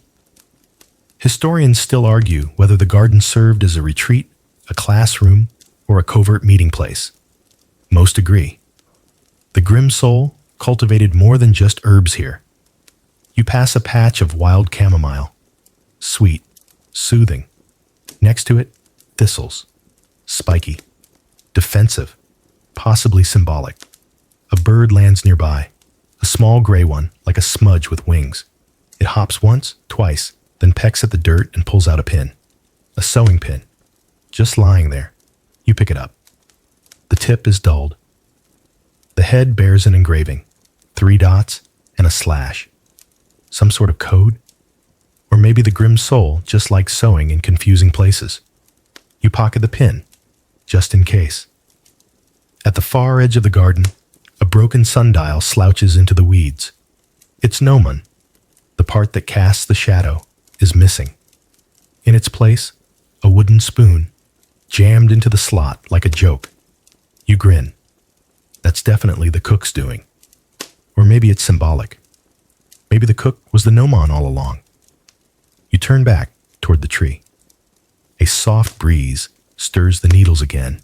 A: Historians still argue whether the garden served as a retreat, a classroom, or a covert meeting place. Most agree. The grim soul cultivated more than just herbs here. You pass a patch of wild chamomile. Sweet, soothing. Next to it, thistles. Spiky. Defensive. Possibly symbolic. A bird lands nearby. A small gray one, like a smudge with wings. It hops once, twice, then pecks at the dirt and pulls out a pin. A sewing pin. Just lying there. You pick it up. The tip is dulled. The head bears an engraving, 3 dots and a slash. Some sort of code? Or maybe the grim soul just likes sewing in confusing places. You pocket the pin, just in case. At the far edge of the garden, a broken sundial slouches into the weeds. Its gnomon, the part that casts the shadow, is missing. In its place, a wooden spoon, jammed into the slot like a joke. You grin. That's definitely the cook's doing. Or maybe it's symbolic. Maybe the cook was the gnomon all along. You turn back toward the tree. A soft breeze stirs the needles again,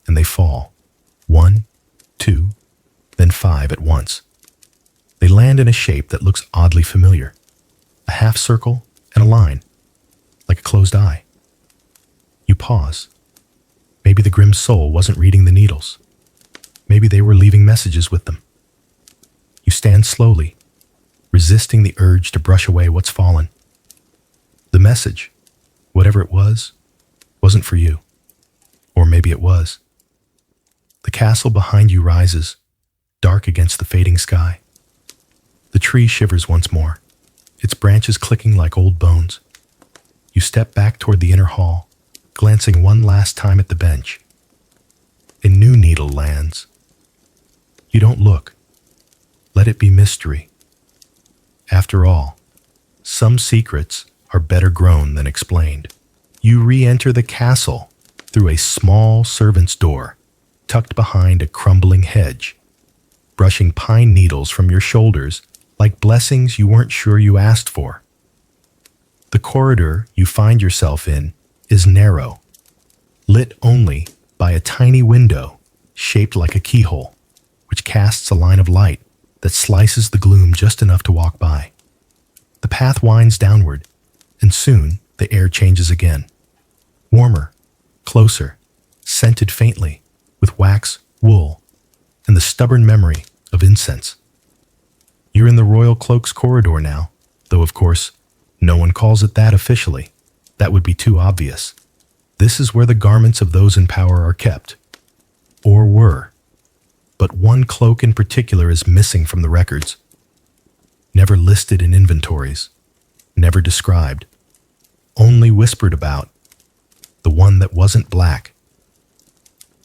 A: and they fall. 1, 2, then 5 at once. They land in a shape that looks oddly familiar. A half circle and a line, like a closed eye. You pause. Maybe the grim soul wasn't reading the needles. Maybe they were leaving messages with them. You stand slowly, resisting the urge to brush away what's fallen. The message, whatever it was, wasn't for you. Or maybe it was. The castle behind you rises, dark against the fading sky. The tree shivers once more, its branches clicking like old bones. You step back toward the inner hall, glancing one last time at the bench. A new needle lands. You don't look. Let it be mystery. After all, some secrets are better grown than explained. You re-enter the castle through a small servant's door, tucked behind a crumbling hedge, brushing pine needles from your shoulders like blessings you weren't sure you asked for. The corridor you find yourself in is narrow, lit only by a tiny window shaped like a keyhole, which casts a line of light that slices the gloom just enough to walk by. The path winds downward, and soon the air changes again. Warmer, closer, scented faintly with wax, wool, and the stubborn memory of incense. You're in the Royal Cloaks corridor now, though of course, no one calls it that officially. That would be too obvious. This is where the garments of those in power are kept. Or were. But one cloak in particular is missing from the records. Never listed in inventories. Never described. Only whispered about. The one that wasn't black.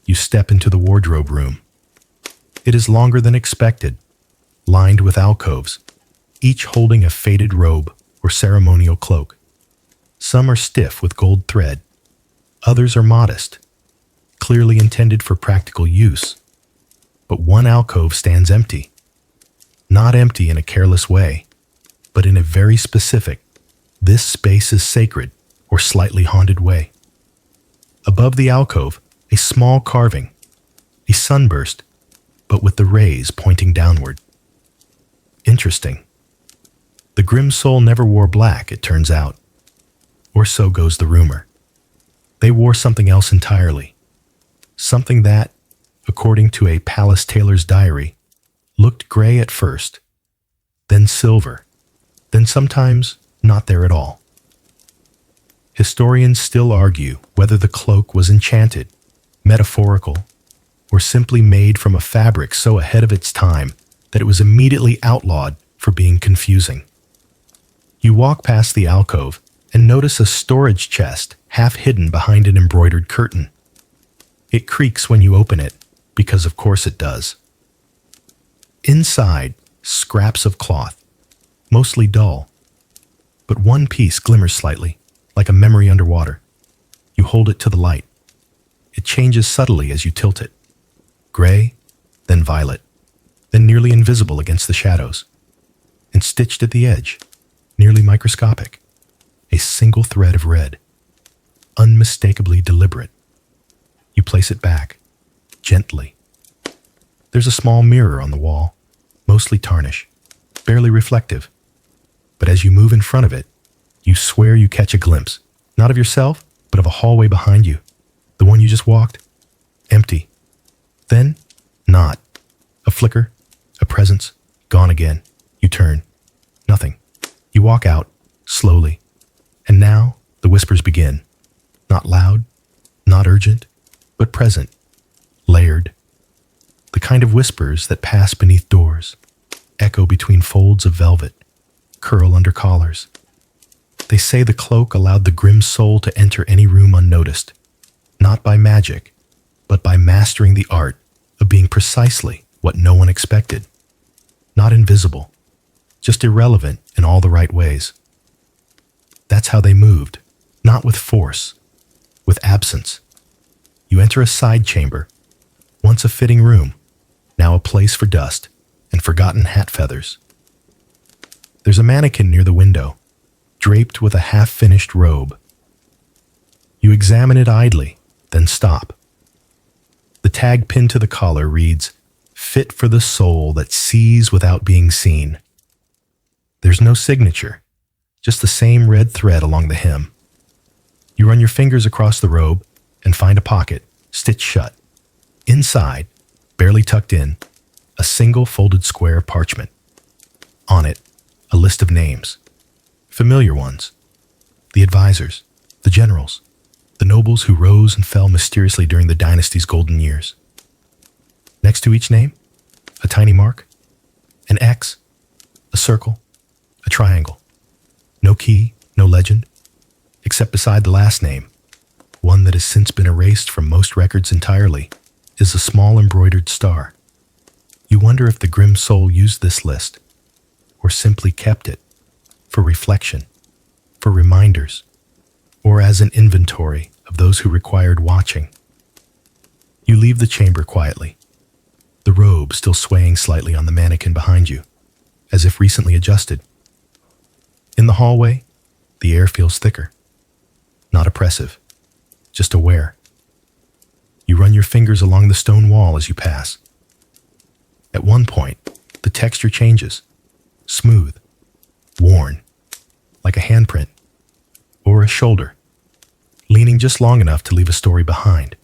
A: You step into the wardrobe room. It is longer than expected, lined with alcoves, each holding a faded robe or ceremonial cloak. Some are stiff with gold thread. Others are modest, clearly intended for practical use. But one alcove stands empty. Not empty in a careless way, but in a very specific, this space is sacred or slightly haunted way. Above the alcove, a small carving, a sunburst, but with the rays pointing downward. Interesting. The GrimSoul never wore black, it turns out. Or so goes the rumor. They wore something else entirely. Something that, according to a palace tailor's diary, looked gray at first, then silver, then sometimes not there at all. Historians still argue whether the cloak was enchanted, metaphorical, or simply made from a fabric so ahead of its time that it was immediately outlawed for being confusing. You walk past the alcove and notice a storage chest half hidden behind an embroidered curtain. It creaks when you open it, because of course it does. Inside, scraps of cloth, mostly dull, but one piece glimmers slightly, like a memory underwater. You hold it to the light. It changes subtly as you tilt it. Gray, then violet, then nearly invisible against the shadows. And stitched at the edge, nearly microscopic, a single thread of red, unmistakably deliberate. You place it back, gently. There's a small mirror on the wall, mostly tarnish, barely reflective. But as you move in front of it, you swear you catch a glimpse, not of yourself, but of a hallway behind you, the one you just walked, empty. Then, not. A flicker, a presence, gone again. You turn. Nothing. You walk out, slowly. And now, the whispers begin. Not loud, not urgent, but present, layered. The kind of whispers that pass beneath doors, echo between folds of velvet, curl under collars. They say the cloak allowed the GrimSoul to enter any room unnoticed, not by magic, but by mastering the art of being precisely what no one expected. Not invisible, just irrelevant in all the right ways. That's how they moved, not with force, with absence. You enter a side chamber, once a fitting room, now a place for dust and forgotten hat feathers. There's a mannequin near the window, draped with a half-finished robe. You examine it idly, then stop. The tag pinned to the collar reads, "Fit for the soul that sees without being seen." There's no signature, just the same red thread along the hem. You run your fingers across the robe and find a pocket, stitched shut. Inside, barely tucked in, a single folded square of parchment. On it, a list of names. Familiar ones. The advisors, the generals, the nobles who rose and fell mysteriously during the dynasty's golden years. Next to each name, a tiny mark, an X, a circle, a triangle. No key, no legend, except beside the last name, one that has since been erased from most records entirely, is a small embroidered star. You wonder if the grim soul used this list, or simply kept it, for reflection, for reminders, or as an inventory of those who required watching. You leave the chamber quietly, the robe still swaying slightly on the mannequin behind you, as if recently adjusted. In the hallway, the air feels thicker, not oppressive, just aware. You run your fingers along the stone wall as you pass. At one point, the texture changes, smooth, worn, like a handprint, or a shoulder, leaning just long enough to leave a story behind.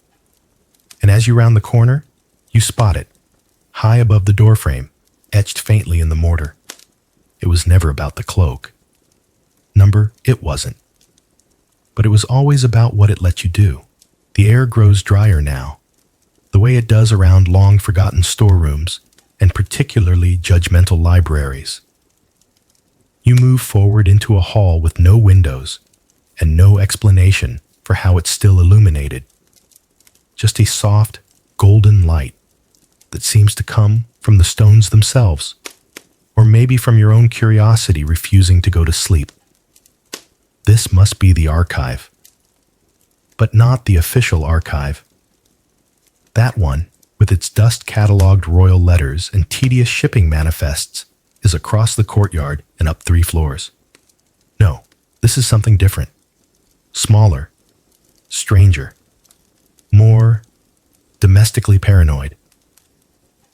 A: And as you round the corner, you spot it, high above the doorframe, etched faintly in the mortar. It was never about the cloak. Number, it wasn't. But it was always about what it let you do. The air grows drier now, the way it does around long-forgotten storerooms and particularly judgmental libraries. You move forward into a hall with no windows and no explanation for how it's still illuminated. Just a soft, golden light that seems to come from the stones themselves, or maybe from your own curiosity refusing to go to sleep. This must be the archive, but not the official archive. That one, with its dust-cataloged royal letters and tedious shipping manifests, is across the courtyard and up 3 floors. No, this is something different. Smaller, stranger, more domestically paranoid.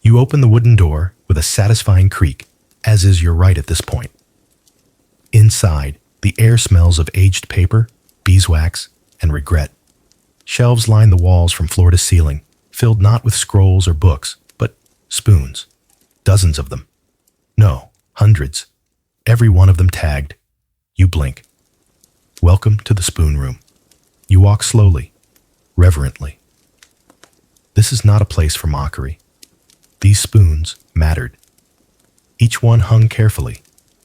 A: You open the wooden door with a satisfying creak, as is your right at this point. Inside, the air smells of aged paper, beeswax, and regret. Shelves line the walls from floor to ceiling, filled not with scrolls or books, but spoons. Dozens of them. No, hundreds. Every one of them tagged. You blink. Welcome to the spoon room. You walk slowly, reverently. This is not a place for mockery. These spoons mattered. Each one hung carefully,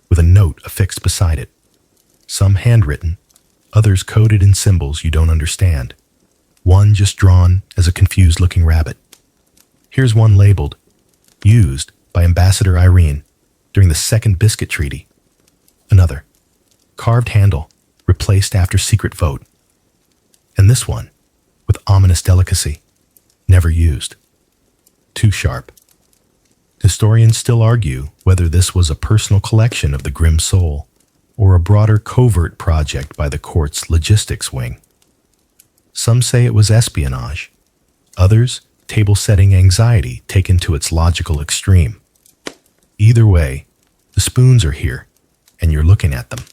A: with a note affixed beside it. Some handwritten, others coded in symbols you don't understand. One just drawn as a confused-looking rabbit. Here's one labeled, used by Ambassador Irene during the Second Biscuit Treaty. Another, carved handle, replaced after secret vote. And this one, with ominous delicacy, never used. Too sharp. Historians still argue whether this was a personal collection of the grim soul or a broader covert project by the court's logistics wing. Some say it was espionage. Others, table-setting anxiety taken to its logical extreme. Either way, the spoons are here, and you're looking at them.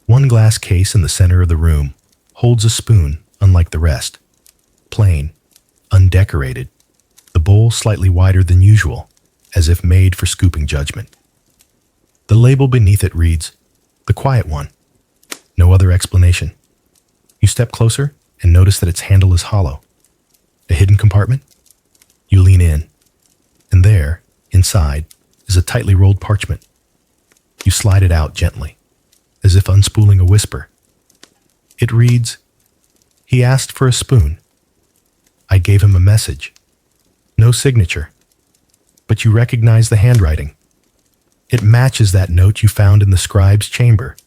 A: One glass case in the center of the room holds a spoon unlike the rest. Plain, undecorated, the bowl slightly wider than usual, as if made for scooping judgment. The label beneath it reads, "The Quiet One." No other explanation. You step closer and notice that its handle is hollow. A hidden compartment? You lean in, and there, inside, is a tightly rolled parchment. You slide it out gently, as if unspooling a whisper. It reads, "He asked for a spoon. I gave him a message. No signature. But you recognize the handwriting. It matches that note you found in the scribe's chamber,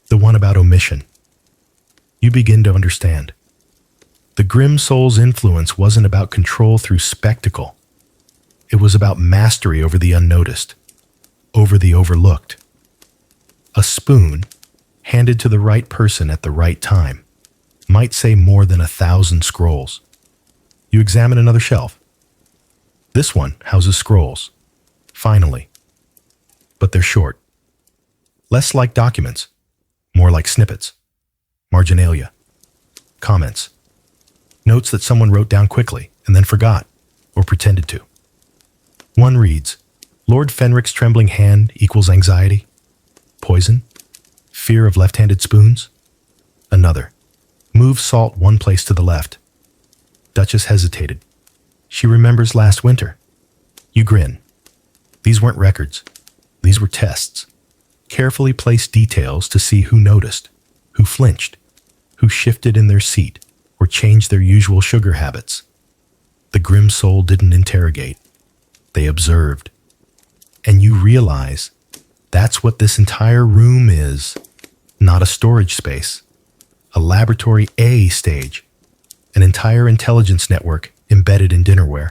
A: the one about omission." You begin to understand. The grim soul's influence wasn't about control through spectacle. It was about mastery over the unnoticed, over the overlooked. A spoon, handed to the right person at the right time, might say more than 1,000 scrolls. You examine another shelf. This one houses scrolls, finally. But they're short. Less like documents, more like snippets, marginalia, comments, notes that someone wrote down quickly and then forgot, or pretended to. One reads, "Lord Fenrick's trembling hand equals anxiety, poison, fear of left-handed spoons." Another, "Move salt one place to the left." Duchess hesitated. She remembers last winter. You grin. These weren't records. These were tests. Carefully placed details to see who noticed, who flinched, who shifted in their seat or changed their usual sugar habits. The grim soul didn't interrogate. they observed. And you realize that's what this entire room is. Not a storage space, a laboratory A stage, an entire intelligence network embedded in dinnerware.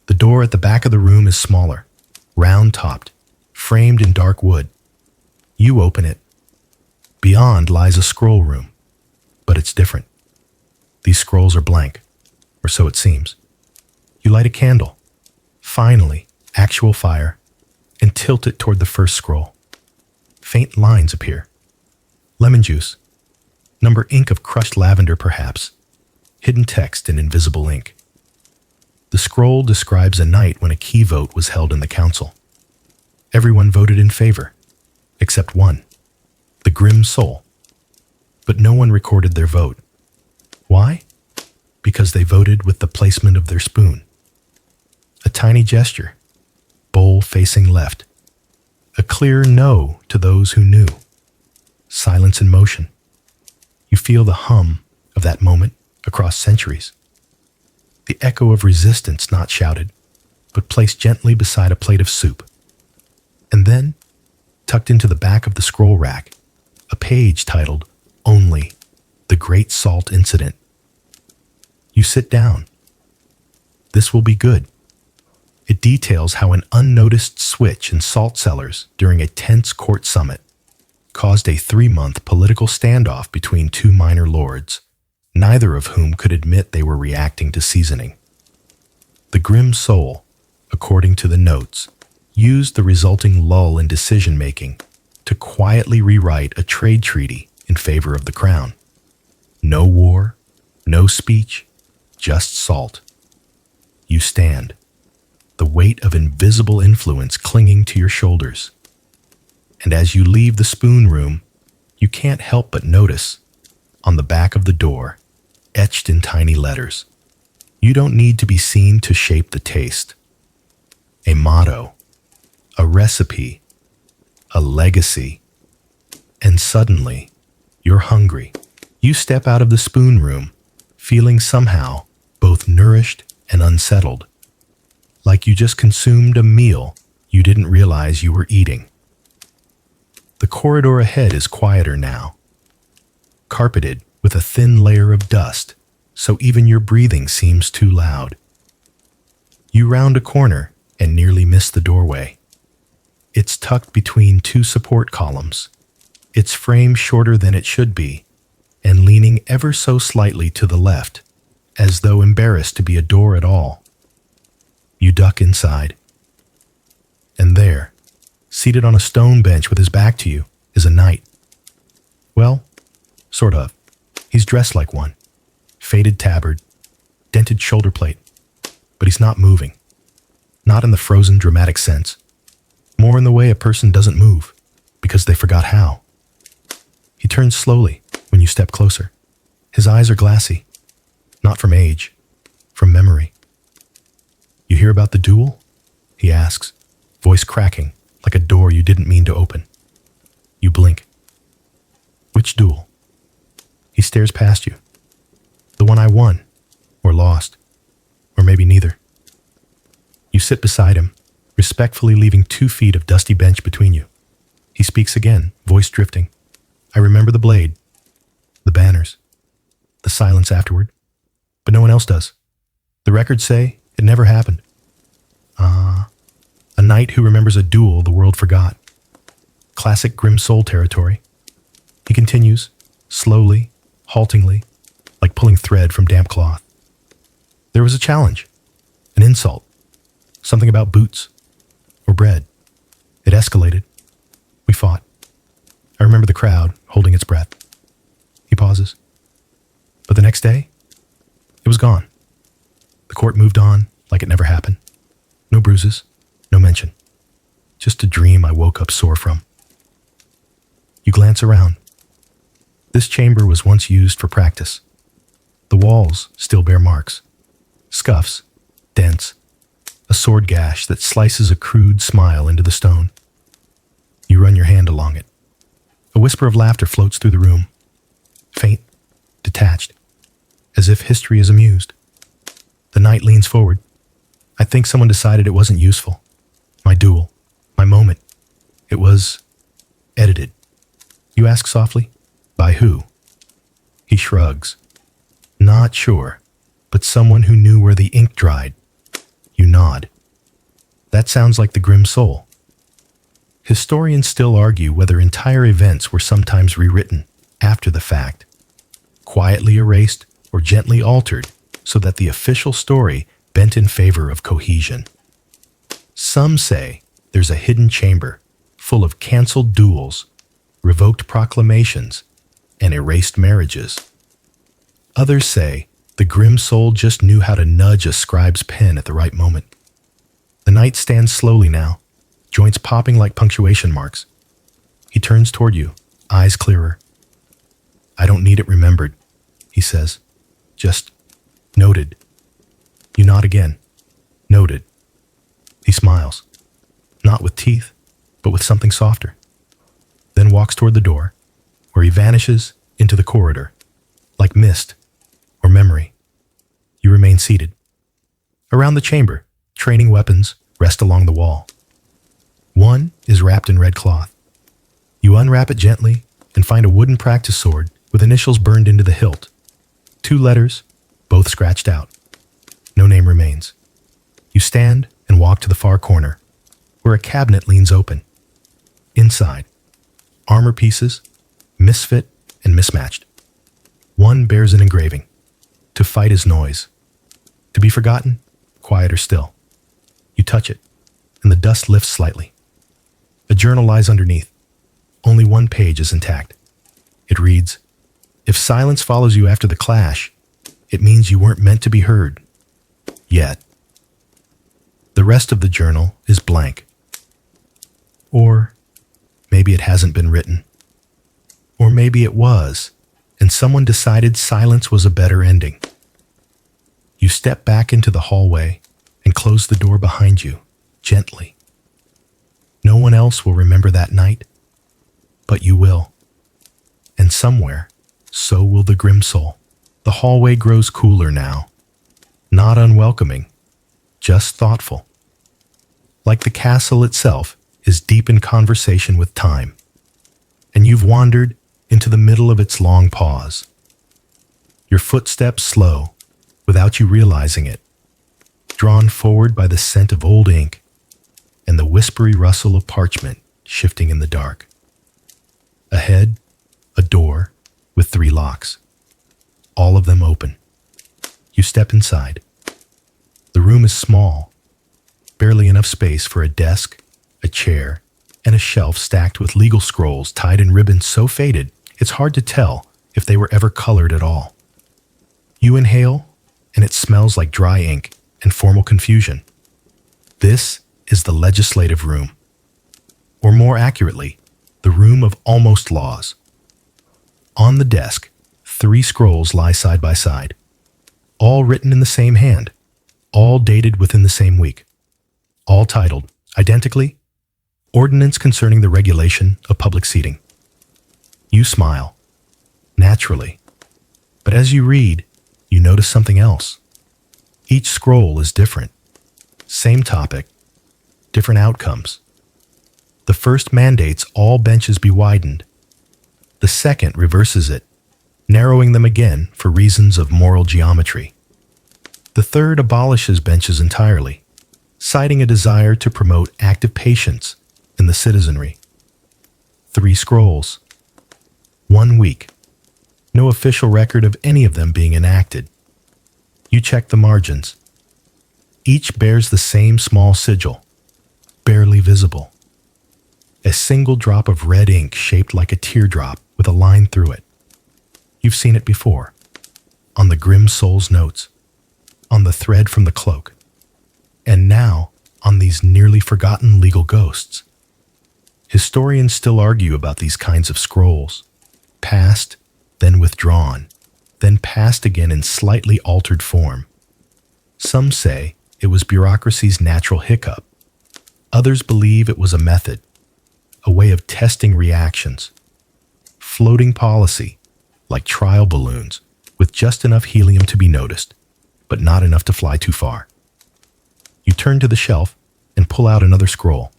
A: The door at the back of the room is smaller, round-topped, framed in dark wood. You open it. Beyond lies a scroll room, but it's different. These scrolls are blank, or so it seems. You light a candle, finally, actual fire, and tilt it toward the first scroll. Faint lines appear. Lemon juice, number ink of crushed lavender perhaps, hidden text in invisible ink. The scroll describes a night when a key vote was held in the council. Everyone voted in favor, except one, the GrimSoul. But no one recorded their vote. Why? Because they voted with the placement of their spoon. A tiny gesture, bowl facing left. A clear no to those who knew. Silence in motion. You feel the hum of that moment across centuries. The echo of resistance not shouted, but placed gently beside a plate of soup. And then, tucked into the back of the scroll rack, a page titled, Only, the Great Salt Incident. You sit down. This will be good. It details how an unnoticed switch in salt cellars during a tense court summit caused a 3-month political standoff between two minor lords, neither of whom could admit they were reacting to seasoning. The GrimSoul, according to the notes, used the resulting lull in decision-making to quietly rewrite a trade treaty in favor of the crown. No war, no speech, just salt. You stand, the weight of invisible influence clinging to your shoulders. And as you leave the spoon room, you can't help but notice, on the back of the door, etched in tiny letters, you don't need to be seen to shape the taste. A motto, a recipe, a legacy. And suddenly, you're hungry. You step out of the spoon room, feeling somehow both nourished and unsettled, like you just consumed a meal you didn't realize you were eating. The corridor ahead is quieter now, carpeted with a thin layer of dust, so even your breathing seems too loud. You round a corner and nearly miss the doorway. It's tucked between two support columns, its frame shorter than it should be, and leaning ever so slightly to the left, as though embarrassed to be a door at all. You duck inside. And there, seated on a stone bench with his back to you, is a knight. Well, sort of. He's dressed like one. Faded tabard, dented shoulder plate. But he's not moving. Not in the frozen dramatic sense. More in the way a person doesn't move, because they forgot how. He turns slowly when you step closer. His eyes are glassy. Not from age, from memory. You hear about the duel? He asks, voice cracking like a door you didn't mean to open. You blink. Which duel? He stares past you. The one I won, or lost, or maybe neither. You sit beside him, respectfully leaving 2 feet of dusty bench between you. He speaks again, voice drifting. I remember the blade, the banners, the silence afterward, but no one else does. The records say it never happened. A knight who remembers a duel the world forgot. Classic GrimSoul territory. He continues, slowly, haltingly, like pulling thread from damp cloth. There was a challenge, an insult, something about boots or bread. It escalated. We fought. I remember the crowd holding its breath. He pauses. But the next day, it was gone. The court moved on like it never happened. No bruises, no mention. Just a dream I woke up sore from. You glance around. This chamber was once used for practice. The walls still bear marks. Scuffs, dents, a sword gash that slices a crude smile into the stone. You run your hand along it. A whisper of laughter floats through the room. Faint, detached, as if history is amused. The knight leans forward. I think someone decided it wasn't useful. My duel. My moment. It was edited. You ask softly, by who? He shrugs. Not sure, but someone who knew where the ink dried. You nod. That sounds like the GrimSoul. Historians still argue whether entire events were sometimes rewritten after the fact, quietly erased or gently altered so that the official story bent in favor of cohesion. Some say there's a hidden chamber full of canceled duels, revoked proclamations, and erased marriages. Others say the GrimSoul just knew how to nudge a scribe's pen at the right moment. The knight stands slowly now, joints popping like punctuation marks. He turns toward you, eyes clearer. I don't need it remembered, he says. Just noted. You nod again. Noted. He smiles, not with teeth, but with something softer. Then walks toward the door, where he vanishes into the corridor, like mist or memory. You remain seated. Around the chamber, training weapons rest along the wall. One is wrapped in red cloth. You unwrap it gently and find a wooden practice sword with initials burned into the hilt. 2 letters, both scratched out. No name remains. You stand and walk to the far corner, where a cabinet leans open. Inside, armor pieces, misfit and mismatched. One bears an engraving. To fight is noise. To be forgotten, quiet or still. You touch it, and the dust lifts slightly. A journal lies underneath. Only one page is intact. It reads, "If silence follows you after the clash, it means you weren't meant to be heard. Yet." The rest of the journal is blank. Or maybe it hasn't been written. Or maybe it was, and someone decided silence was a better ending. You step back into the hallway and close the door behind you, gently. No one else will remember that night, but you will. And somewhere, so will the GrimSoul. The hallway grows cooler now. Not unwelcoming, just thoughtful. Like the castle itself is deep in conversation with time, and you've wandered into the middle of its long pause. Your footsteps slow, without you realizing it, drawn forward by the scent of old ink and the whispery rustle of parchment shifting in the dark. Ahead, a door with 3 locks, all of them open. You step inside. The room is small, barely enough space for a desk, a chair, and a shelf stacked with legal scrolls tied in ribbons so faded it's hard to tell if they were ever colored at all. You inhale, and it smells like dry ink and formal confusion. This is the legislative room. Or more accurately, the room of almost laws. On the desk, 3 scrolls lie side by side, all written in the same hand, all dated within the same week, all titled, identically, Ordinance Concerning the Regulation of Public Seating. You smile, naturally, but as you read, you notice something else. Each scroll is different. Same topic, different outcomes. The first mandates all benches be widened. The second reverses it, narrowing them again for reasons of moral geometry. The third abolishes benches entirely, citing a desire to promote active patience in the citizenry. 3 scrolls. 1 week. No official record of any of them being enacted. You check the margins. Each bears the same small sigil, barely visible. A single drop of red ink shaped like a teardrop with a line through it. You've seen it before. On the GrimSoul's notes. On the thread from the cloak. And now on these nearly forgotten legal ghosts. Historians still argue about these kinds of scrolls. Passed, then withdrawn, then passed again in slightly altered form. Some say it was bureaucracy's natural hiccup. Others believe it was a method, a way of testing reactions. Floating policy, like trial balloons, with just enough helium to be noticed, but not enough to fly too far. You You turn to the shelf and pull out another scroll.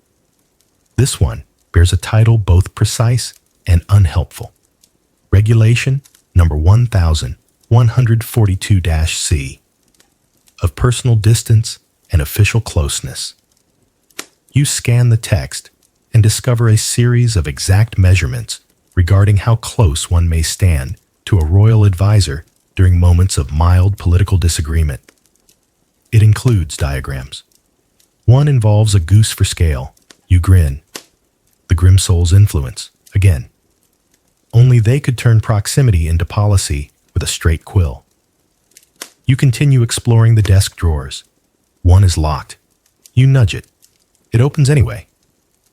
A: This one bears a title both precise and unhelpful. Regulation number 1142-C of personal distance and official closeness. You scan the text and discover a series of exact measurements regarding how close one may stand to a royal advisor during moments of mild political disagreement. It includes diagrams. One involves a goose for scale. You grin. The GrimSoul's influence, again. Only they could turn proximity into policy with a straight quill. You continue exploring the desk drawers. One is locked. You nudge it. It opens anyway.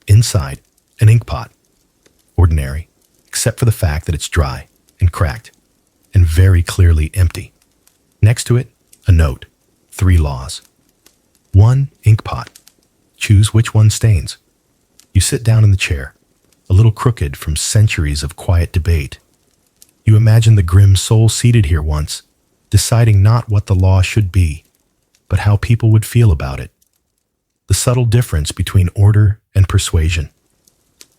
A: Inside, an ink pot. Ordinary, except for the fact that it's dry and cracked and very clearly empty. Next to it, a note. 3 laws. 1. Ink pot. Choose which one stains. You sit down in the chair, a little crooked from centuries of quiet debate. You imagine the GrimSoul seated here once, deciding not what the law should be, but how people would feel about it. The subtle difference between order and persuasion.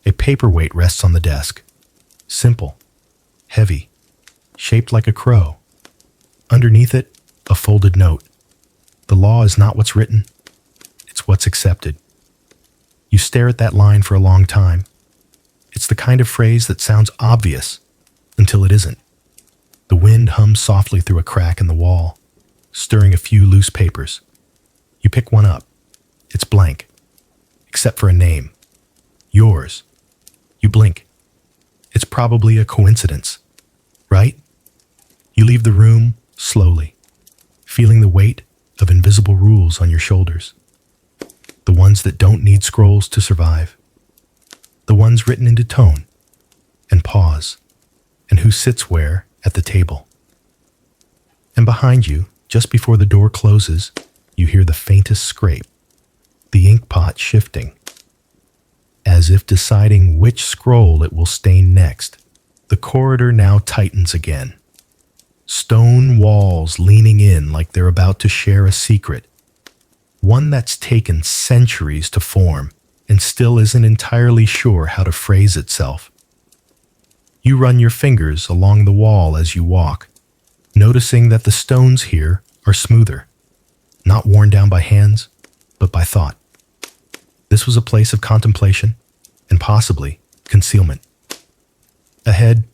A: A paperweight rests on the desk. Simple, heavy, shaped like a crow. Underneath it, a folded note. The law is not what's written, it's what's accepted. You stare at that line for a long time. It's the kind of phrase that sounds obvious until it isn't. The wind hums softly through a crack in the wall, stirring a few loose papers. You pick one up. It's blank, except for a name. Yours. You blink. It's probably a coincidence, right? You leave the room slowly, feeling the weight of invisible rules on your shoulders. The ones that don't need scrolls to survive. The ones written into tone and pause, and who sits where at the table. And behind you, just before the door closes, you hear the faintest scrape, the ink pot shifting. As if deciding which scroll it will stain next, the corridor now tightens again. Stone walls leaning in like they're about to share a secret. One that's taken centuries to form and still isn't entirely sure how to phrase itself. You run your fingers along the wall as you walk, noticing that the stones here are smoother, not worn down by hands, but by thought. This was a place of contemplation and possibly concealment. Ahead,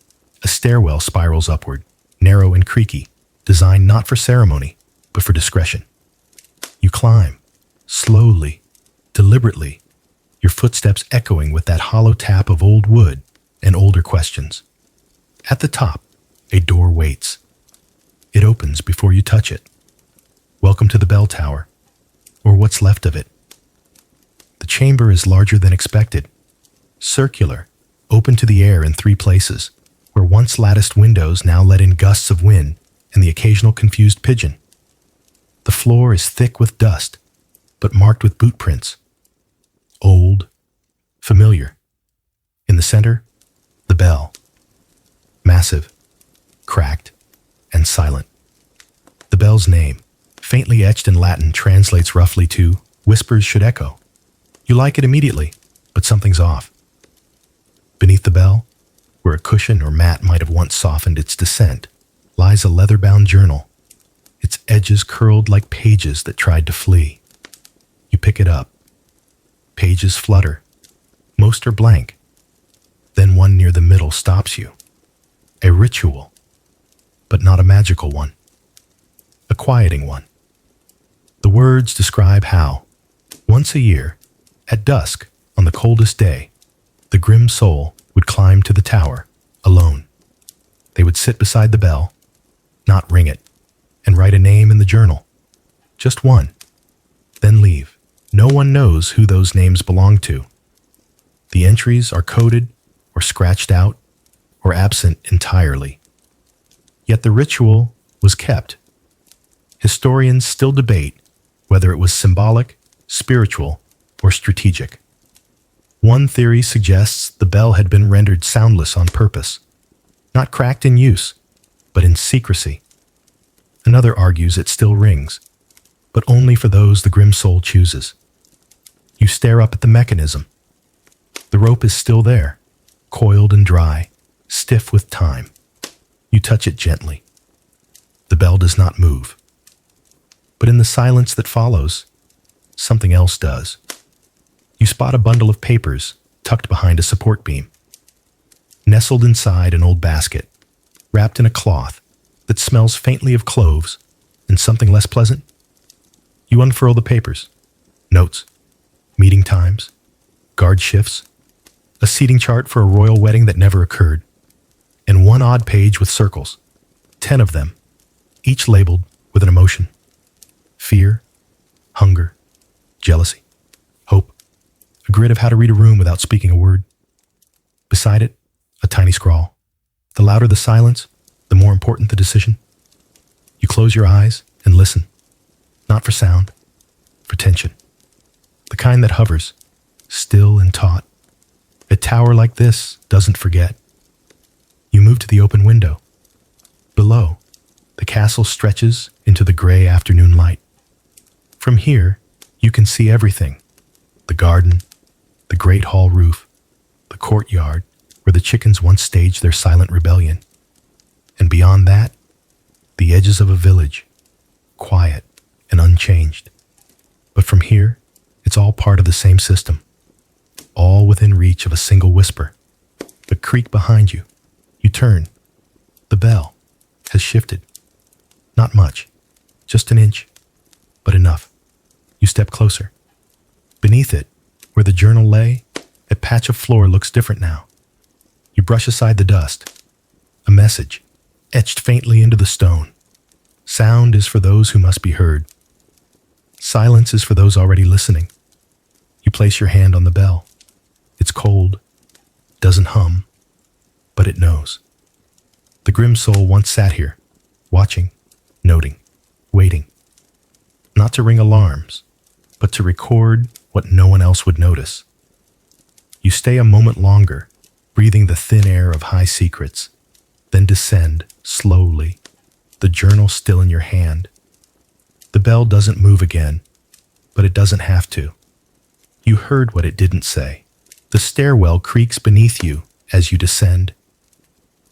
A: a stairwell spirals upward, narrow and creaky, designed not for ceremony, but for discretion. You climb, slowly, deliberately, your footsteps echoing with that hollow tap of old wood and older questions. At the top, a door waits. It opens before you touch it. Welcome to the bell tower, or what's left of it. The chamber is larger than expected, circular, open to the air in 3 places, where once latticed windows now let in gusts of wind and the occasional confused pigeon. The floor is thick with dust, but marked with boot prints. Old, familiar. In the center, the bell. Massive, cracked, and silent. The bell's name, faintly etched in Latin, translates roughly to "whispers should echo." You like it immediately, but something's off. Beneath the bell, where a cushion or mat might have once softened its descent, lies a leather-bound journal, its edges curled like pages that tried to flee. You pick it up. Pages flutter. Most are blank. Then one near the middle stops you. A ritual, but not a magical one. A quieting one. The words describe how, once a year, at dusk on the coldest day, the GrimSoul would climb to the tower, alone. They would sit beside the bell, not ring it, and write a name in the journal. Just one. Then leave. No one knows who those names belong to. The entries are coded or scratched out or absent entirely. Yet the ritual was kept. Historians still debate whether it was symbolic, spiritual, or strategic. One theory suggests the bell had been rendered soundless on purpose, not cracked in use, but in secrecy. Another argues it still rings, but only for those the GrimSoul chooses. You stare up at the mechanism. The rope is still there, coiled and dry, stiff with time. You touch it gently. The bell does not move. But in the silence that follows, something else does. You spot a bundle of papers tucked behind a support beam. Nestled inside an old basket, wrapped in a cloth that smells faintly of cloves and something less pleasant, you unfurl the papers. Notes, meeting times, guard shifts, a seating chart for a royal wedding that never occurred, and one odd page with circles, 10 of them, each labeled with an emotion. Fear, hunger, jealousy, hope, a grid of how to read a room without speaking a word. Beside it, a tiny scrawl. The louder the silence, the more important the decision. You close your eyes and listen, not for sound, for tension. The kind that hovers, still and taut. A tower like this doesn't forget. You move to the open window. Below, the castle stretches into the gray afternoon light. From here, you can see everything. The garden, the great hall roof, the courtyard where the chickens once staged their silent rebellion. And beyond that, the edges of a village, quiet and unchanged. But from here, it's all part of the same system, all within reach of a single whisper. The creak behind you. You turn. The bell has shifted. Not much, just an inch, but enough. You step closer. Beneath it, where the journal lay, a patch of floor looks different now. You brush aside the dust. A message, etched faintly into the stone. Sound is for those who must be heard. Silence is for those already listening. You place your hand on the bell. It's cold, doesn't hum, but it knows. The GrimSoul once sat here, watching, noting, waiting. Not to ring alarms, but to record what no one else would notice. You stay a moment longer, breathing the thin air of high secrets, then descend slowly, the journal still in your hand. The bell doesn't move again, but it doesn't have to. You heard what it didn't say. The stairwell creaks beneath you as you descend.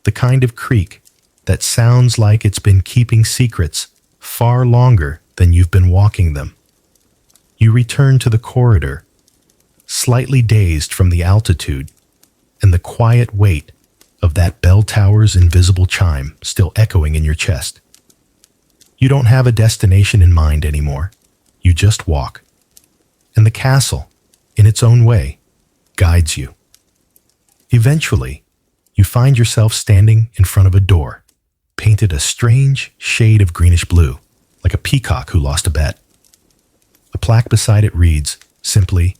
A: The kind of creak that sounds like it's been keeping secrets far longer than you've been walking them. You return to the corridor, slightly dazed from the altitude and the quiet weight of that bell tower's invisible chime still echoing in your chest. You don't have a destination in mind anymore. You just walk. And the castle, in its own way, guides you. Eventually, you find yourself standing in front of a door, painted a strange shade of greenish blue, like a peacock who lost a bet. A plaque beside it reads, simply,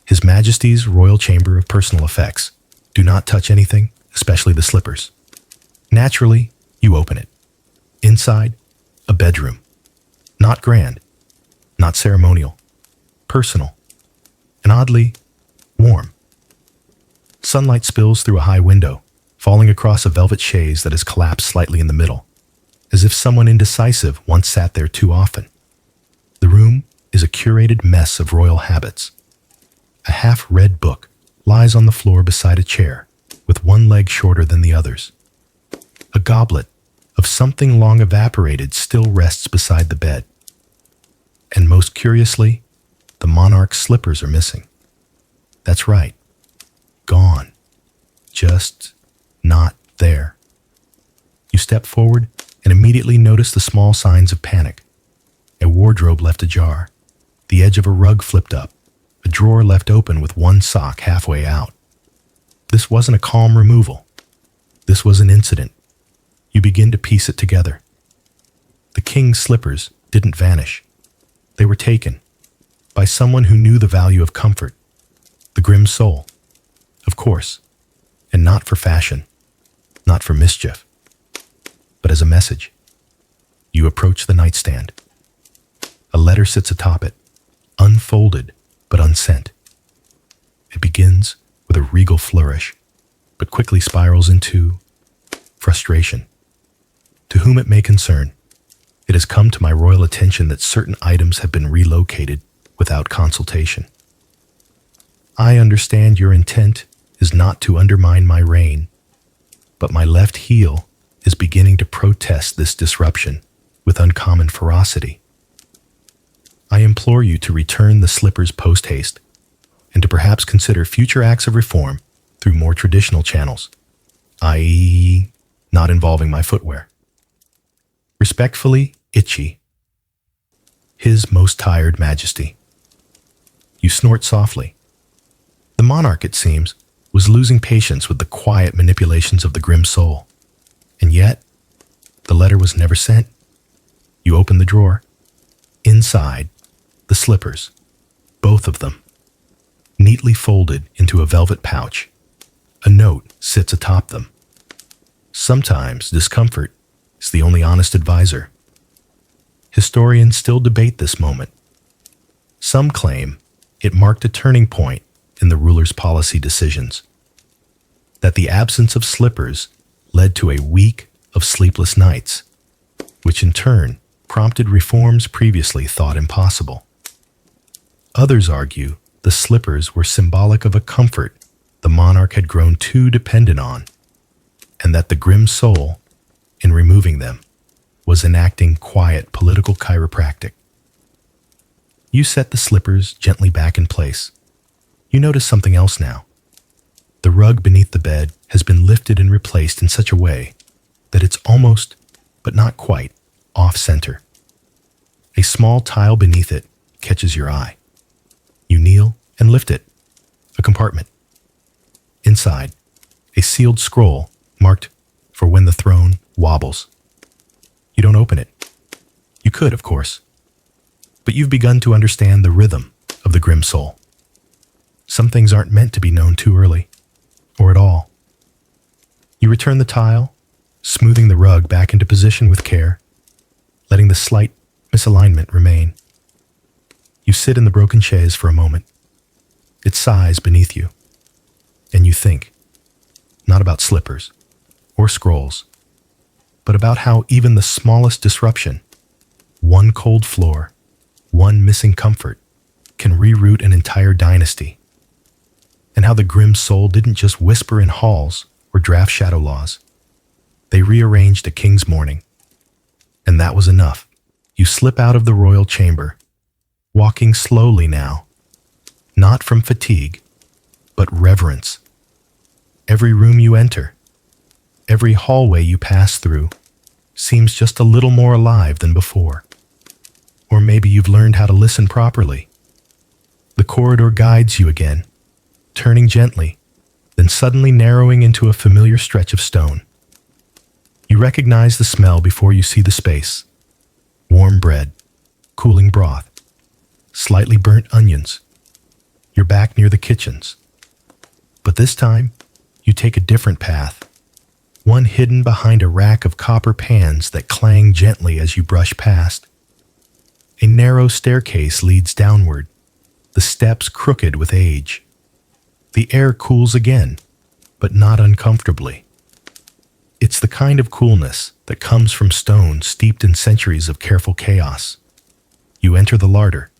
A: His Majesty's Royal Chamber of Personal Effects. Do not touch anything, especially the slippers. Naturally, you open it. Inside, a bedroom. Not grand, not ceremonial, personal, and oddly, warm. Sunlight spills through a high window, falling across a velvet chaise that has collapsed slightly in the middle, as if someone indecisive once sat there too often. The room is a curated mess of royal habits. A half-read book lies on the floor beside a chair, with one leg shorter than the others. A goblet of something long evaporated still rests beside the bed. And most curiously, the monarch's slippers are missing. That's right. Gone. Just not there. You step forward and immediately notice the small signs of panic. A wardrobe left ajar, the edge of a rug flipped up, a drawer left open with one sock halfway out. This wasn't a calm removal. This was an incident. You begin to piece it together. The king's slippers didn't vanish. They were taken by someone who knew the value of comfort, the GrimSoul, of course, and not for fashion, not for mischief, but as a message. You approach the nightstand. A letter sits atop it, unfolded but unsent. It begins with a regal flourish, but quickly spirals into frustration. To whom it may concern, it has come to my royal attention that certain items have been relocated without consultation. I understand your intent is not to undermine my reign, but my left heel is beginning to protest this disruption with uncommon ferocity. I implore you to return the slippers post-haste and to perhaps consider future acts of reform through more traditional channels, i.e., not involving my footwear. Respectfully, Itchy. His Most Tired Majesty. You snort softly. The monarch, it seems, was losing patience with the quiet manipulations of the GrimSoul. And yet, the letter was never sent. You open the drawer. Inside, the slippers, both of them, neatly folded into a velvet pouch. A note sits atop them. Sometimes discomfort is the only honest advisor. Historians still debate this moment. Some claim it marked a turning point in the ruler's policy decisions, that the absence of slippers led to a week of sleepless nights, which in turn prompted reforms previously thought impossible. Others argue the slippers were symbolic of a comfort the monarch had grown too dependent on, and that the GrimSoul, in removing them, was enacting quiet political chiropractic. You set the slippers gently back in place. You notice something else now. The rug beneath the bed has been lifted and replaced in such a way that it's almost, but not quite, off-center. A small tile beneath it catches your eye. You kneel and lift it. A compartment. Inside, a sealed scroll marked for when the throne wobbles. You don't open it. You could, of course. But you've begun to understand the rhythm of the GrimSoul. Some things aren't meant to be known too early, or at all. You return the tile, smoothing the rug back into position with care, letting the slight misalignment remain. You sit in the broken chaise for a moment. It sighs beneath you, and you think, not about slippers or scrolls, but about how even the smallest disruption, one cold floor, one missing comfort, can reroot an entire dynasty, and how the GrimSoul didn't just whisper in halls or draft shadow laws. They rearranged a king's mourning, and that was enough. You slip out of the royal chamber, walking slowly now, not from fatigue, but reverence. Every room you enter, every hallway you pass through, seems just a little more alive than before. Or maybe you've learned how to listen properly. The corridor guides you again, turning gently, then suddenly narrowing into a familiar stretch of stone. You recognize the smell before you see the space. Warm bread, cooling broth, slightly burnt onions. You're back near the kitchens. But this time, you take a different path, one hidden behind a rack of copper pans that clang gently as you brush past. A narrow staircase leads downward, the steps crooked with age. The air cools again, but not uncomfortably. It's the kind of coolness that comes from stone steeped in centuries of careful chaos. You enter the larder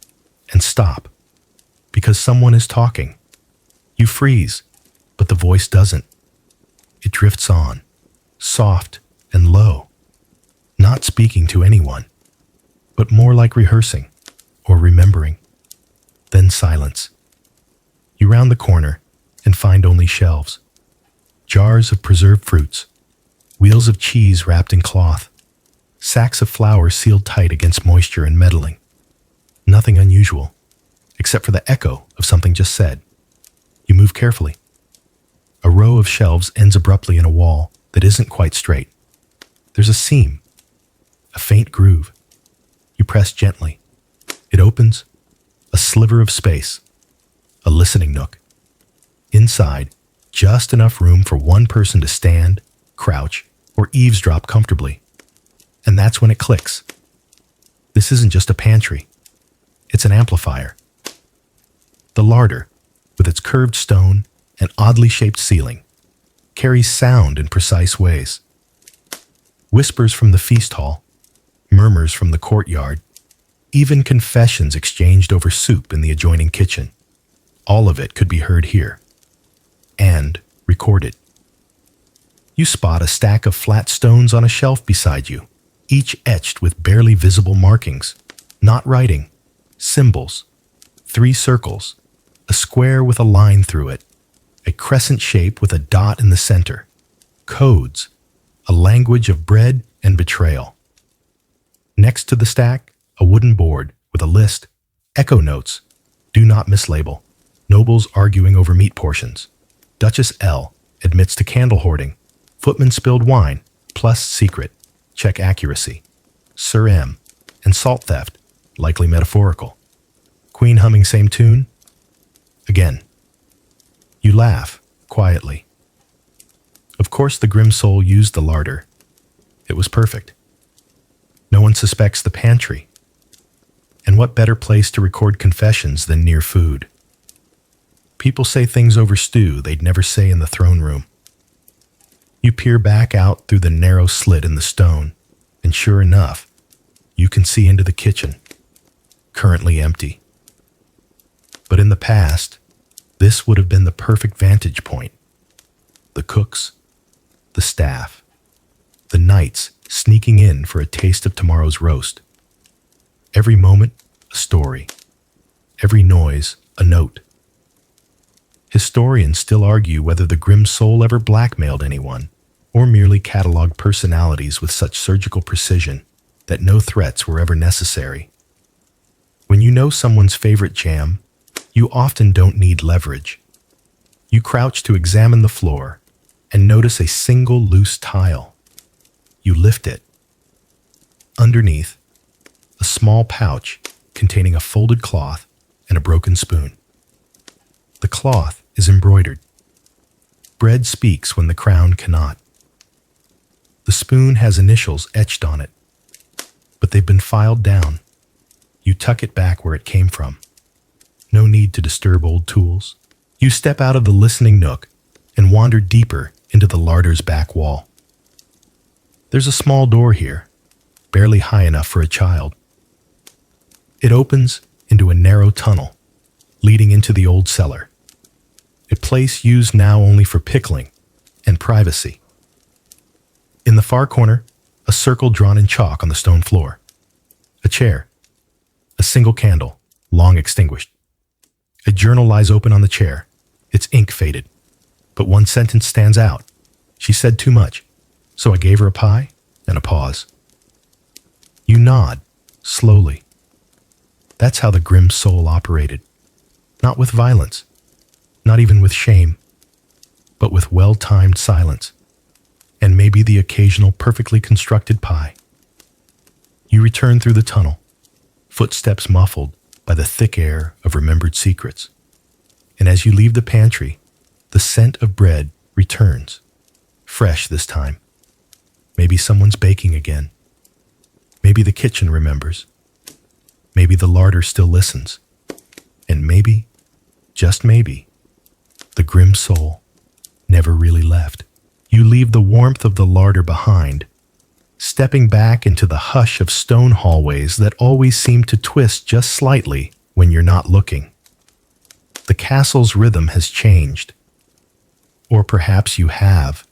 A: and stop because someone is talking. You freeze, but the voice doesn't. It drifts on, soft and low, not speaking to anyone, but more like rehearsing or remembering. Then silence. You round the corner and find only shelves, jars of preserved fruits, wheels of cheese wrapped in cloth, sacks of flour sealed tight against moisture and meddling. Nothing unusual, except for the echo of something just said. You move carefully. A row of shelves ends abruptly in a wall that isn't quite straight. There's a seam, a faint groove. You press gently. It opens, a sliver of space, a listening nook. Inside, just enough room for one person to stand, crouch, or eavesdrop comfortably. And that's when it clicks. This isn't just a pantry. It's an amplifier. The larder, with its curved stone and oddly shaped ceiling, carries sound in precise ways. Whispers from the feast hall, murmurs from the courtyard, even confessions exchanged over soup in the adjoining kitchen. All of it could be heard here and recorded. You spot a stack of flat stones on a shelf beside you, each etched with barely visible markings, not writing, symbols, 3 circles, a square with a line through it, a crescent shape with a dot in the center, codes, a language of bread and betrayal. Next to the stack, a wooden board with a list, echo notes, do not mislabel, nobles arguing over meat portions, Duchess L admits to candle hoarding, footman spilled wine, plus secret, check accuracy, Sir M, and salt theft, likely metaphorical. Queen humming same tune? Again. You laugh, quietly. Of course the GrimSoul used the larder. It was perfect. No one suspects the pantry. And what better place to record confessions than near food? People say things over stew they'd never say in the throne room. You peer back out through the narrow slit in the stone, and sure enough, you can see into the kitchen, currently empty. But in the past, this would have been the perfect vantage point. The cooks, the staff, the knights sneaking in for a taste of tomorrow's roast. Every moment, a story. Every noise, a note. Historians still argue whether the GrimSoul ever blackmailed anyone, or merely cataloged personalities with such surgical precision that no threats were ever necessary. When you know someone's favorite jam, you often don't need leverage. You crouch to examine the floor and notice a single loose tile. You lift it. Underneath, a small pouch containing a folded cloth and a broken spoon. The cloth is embroidered. Bread speaks when the crown cannot. The spoon has initials etched on it, but they've been filed down. You tuck it back where it came from. No need to disturb old tools. You step out of the listening nook and wander deeper into the larder's back wall. There's a small door here, barely high enough for a child. It opens into a narrow tunnel, leading into the old cellar, a place used now only for pickling and privacy. In the far corner, a circle drawn in chalk on the stone floor. A chair, a single candle, long extinguished. A journal lies open on the chair, its ink faded, but one sentence stands out. She said too much, so I gave her a pie and a pause. You nod, slowly. That's how the GrimSoul operated. Not with violence, not even with shame, but with well-timed silence, and maybe the occasional perfectly constructed pie. You return through the tunnel, footsteps muffled by the thick air of remembered secrets. And as you leave the pantry, the scent of bread returns, fresh this time. Maybe someone's baking again. Maybe the kitchen remembers. Maybe the larder still listens. And maybe, just maybe, the GrimSoul never really left. You leave the warmth of the larder behind, stepping back into the hush of stone hallways that always seem to twist just slightly when you're not looking. The castle's rhythm has changed. Or perhaps you have.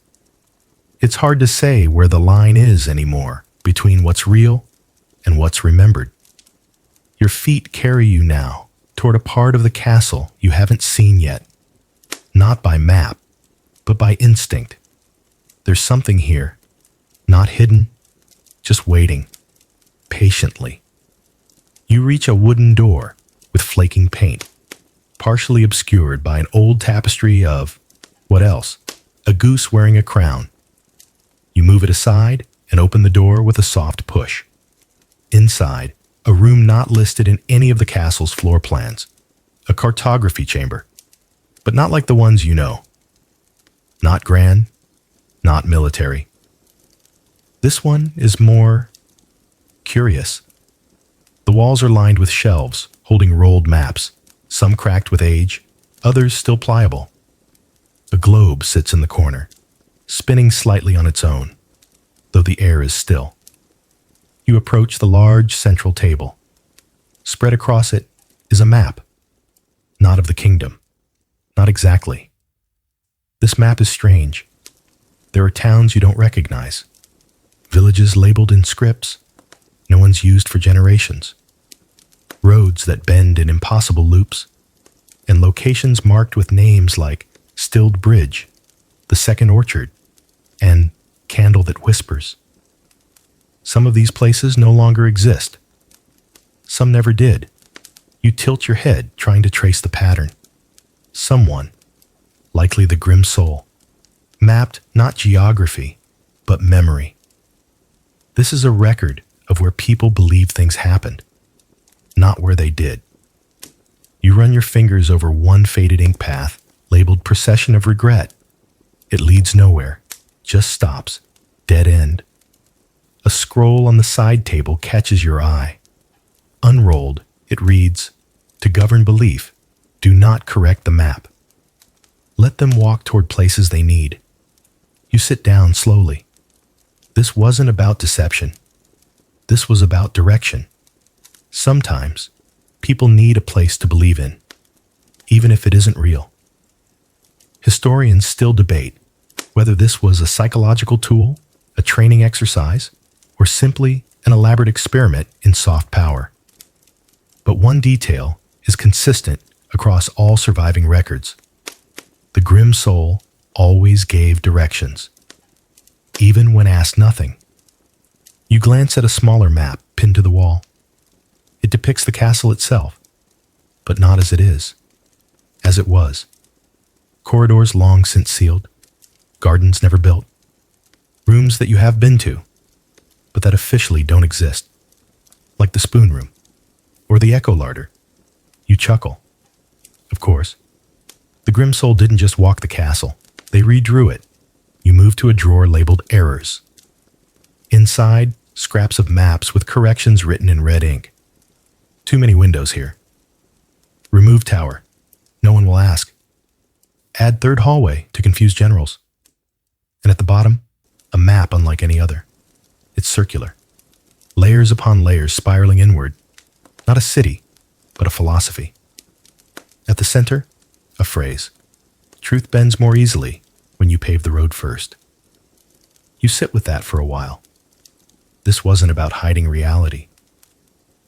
A: It's hard to say where the line is anymore between what's real and what's remembered. Your feet carry you now toward a part of the castle you haven't seen yet. Not by map, but by instinct. There's something here, not hidden, just waiting, patiently. You reach a wooden door with flaking paint, partially obscured by an old tapestry of, what else? A goose wearing a crown. You move it aside and open the door with a soft push. Inside, a room not listed in any of the castle's floor plans. A cartography chamber, but not like the ones you know. Not grand, not military. This one is more curious. The walls are lined with shelves holding rolled maps, some cracked with age, others still pliable. A globe sits in the corner, spinning slightly on its own, though the air is still. You You approach the large central table. Spread across it is a map. Not of the kingdom. Not exactly. This map is strange. There are towns you don't recognize. Villages labeled in scripts no one's used for generations. Roads that bend in impossible loops. And locations marked with names like Stilled Bridge, The Second Orchard, and Candle That Whispers. Some of these places no longer exist. Some never did. You tilt your head trying to trace the pattern. Someone, likely the GrimSoul, mapped not geography, but memory. This is a record of where people believe things happened, not where they did. You run your fingers over one faded ink path labeled Procession of Regret. It leads nowhere, just stops, dead end. A scroll on the side table catches your eye. Unrolled, it reads, "To govern belief, do not correct the map. Let them walk toward places they need." You sit down slowly. This wasn't about deception. This was about direction. Sometimes, people need a place to believe in, even if it isn't real. Historians still debate whether this was a psychological tool, a training exercise, or simply an elaborate experiment in soft power. But one detail is consistent across all surviving records. The GrimSoul always gave directions, even when asked nothing. You glance at a smaller map pinned to the wall. It depicts the castle itself, but not as it is, as it was. Corridors long since sealed, gardens never built, rooms that you have been to, but that officially don't exist, like the spoon room or the echo larder. You chuckle. Of course, the GrimSoul didn't just walk the castle, they redrew it. You move to a drawer labeled Errors. Inside, scraps of maps with corrections written in red ink. Too many windows here. Remove tower. No one will ask. Add third hallway to confuse generals. And at the bottom, a map unlike any other. It's circular. Layers upon layers spiraling inward. Not a city, but a philosophy. At the center, a phrase. Truth bends more easily when you pave the road first. You sit with that for a while. This wasn't about hiding reality.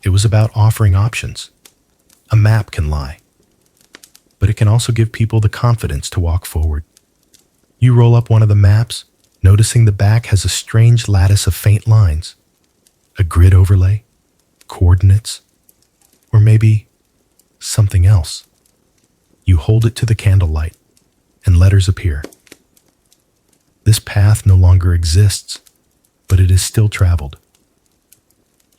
A: It was about offering options. A map can lie, but it can also give people the confidence to walk forward. You roll up one of the maps, noticing the back has a strange lattice of faint lines, a grid overlay, coordinates, or maybe something else. You hold it to the candlelight, and letters appear. This path no longer exists, but it is still traveled.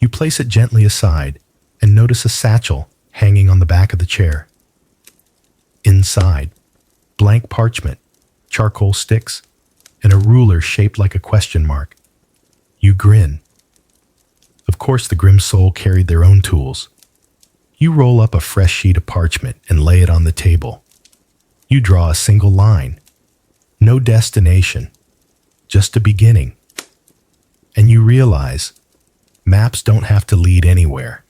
A: You place it gently aside and notice a satchel hanging on the back of the chair. Inside, blank parchment, charcoal sticks, and a ruler shaped like a question mark. You grin. Of course, the GrimSoul carried their own tools. You roll up a fresh sheet of parchment and lay it on the table. You draw a single line. No destination, just a beginning. And you realize maps don't have to lead anywhere.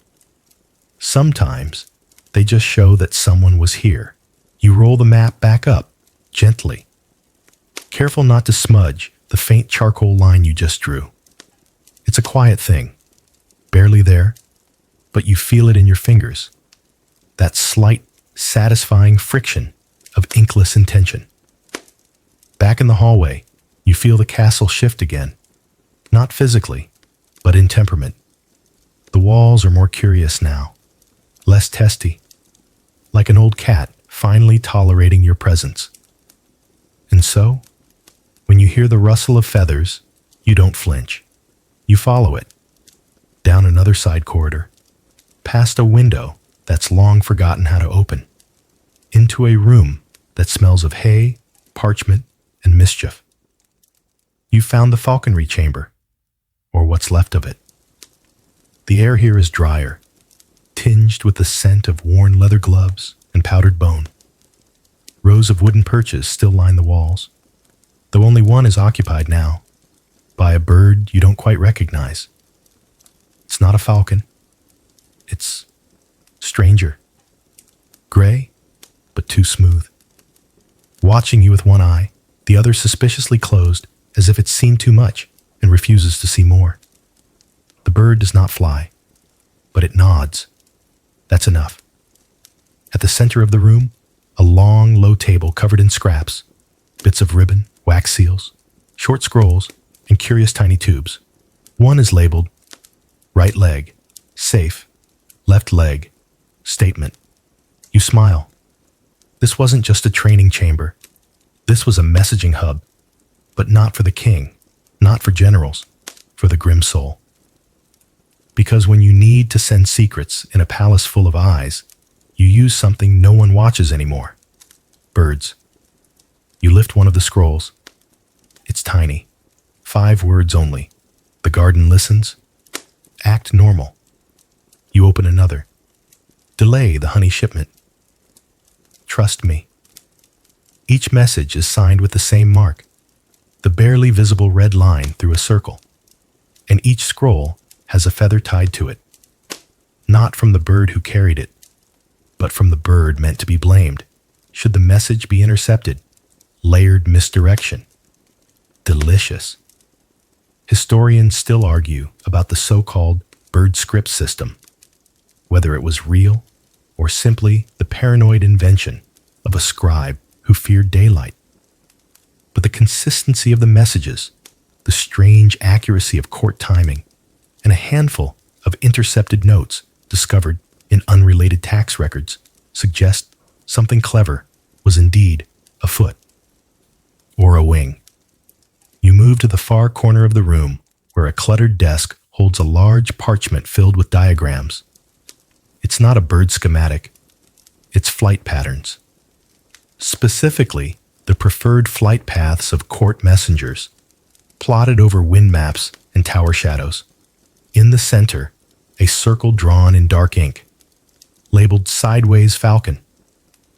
A: Sometimes they just show that someone was here. You roll the map back up, gently. Careful not to smudge the faint charcoal line you just drew. It's a quiet thing, barely there, but you feel it in your fingers. That slight, satisfying friction of inkless intention. Back in the hallway, you feel the castle shift again. Not physically, but in temperament. The walls are more curious now, less testy, like an old cat finally tolerating your presence. And so, when you hear the rustle of feathers, you don't flinch. You follow it, down another side corridor, past a window that's long forgotten how to open, into a room that smells of hay, parchment, and mischief. You found the falconry chamber, or what's left of it. The air here is drier, tinged with the scent of worn leather gloves and powdered bone. Rows of wooden perches still line the walls, though only one is occupied now, by a bird you don't quite recognize. It's not a falcon. It's stranger. Gray, but too smooth. Watching you with one eye, the other suspiciously closed as if it's seen too much and refuses to see more. The bird does not fly, but it nods. That's enough. At the center of the room, a long, low table covered in scraps, bits of ribbon, wax seals, short scrolls, and curious tiny tubes. One is labeled, right leg, safe, left leg, statement. You smile. This wasn't just a training chamber. This was a messaging hub, but not for the king, not for generals, for the GrimSoul. Because when you need to send secrets in a palace full of eyes, you use something no one watches anymore. Birds. You lift one of the scrolls. It's tiny. 5 words only. The garden listens. Act normal. You open another. Delay the honey shipment. Trust me. Each message is signed with the same mark, the barely visible red line through a circle, and each scroll has a feather tied to it. Not from the bird who carried it, but from the bird meant to be blamed, should the message be intercepted. Layered misdirection. Delicious. Historians still argue about the so-called bird script system, whether it was real or simply the paranoid invention of a scribe who feared daylight. But the consistency of the messages, the strange accuracy of court timing, and a handful of intercepted notes discovered in unrelated tax records suggest something clever was indeed afoot. Or a wing. You move to the far corner of the room where a cluttered desk holds a large parchment filled with diagrams. It's not a bird schematic. It's flight patterns. Specifically, the preferred flight paths of court messengers, plotted over wind maps and tower shadows. In the center, a circle drawn in dark ink, labeled Sideways Falcon.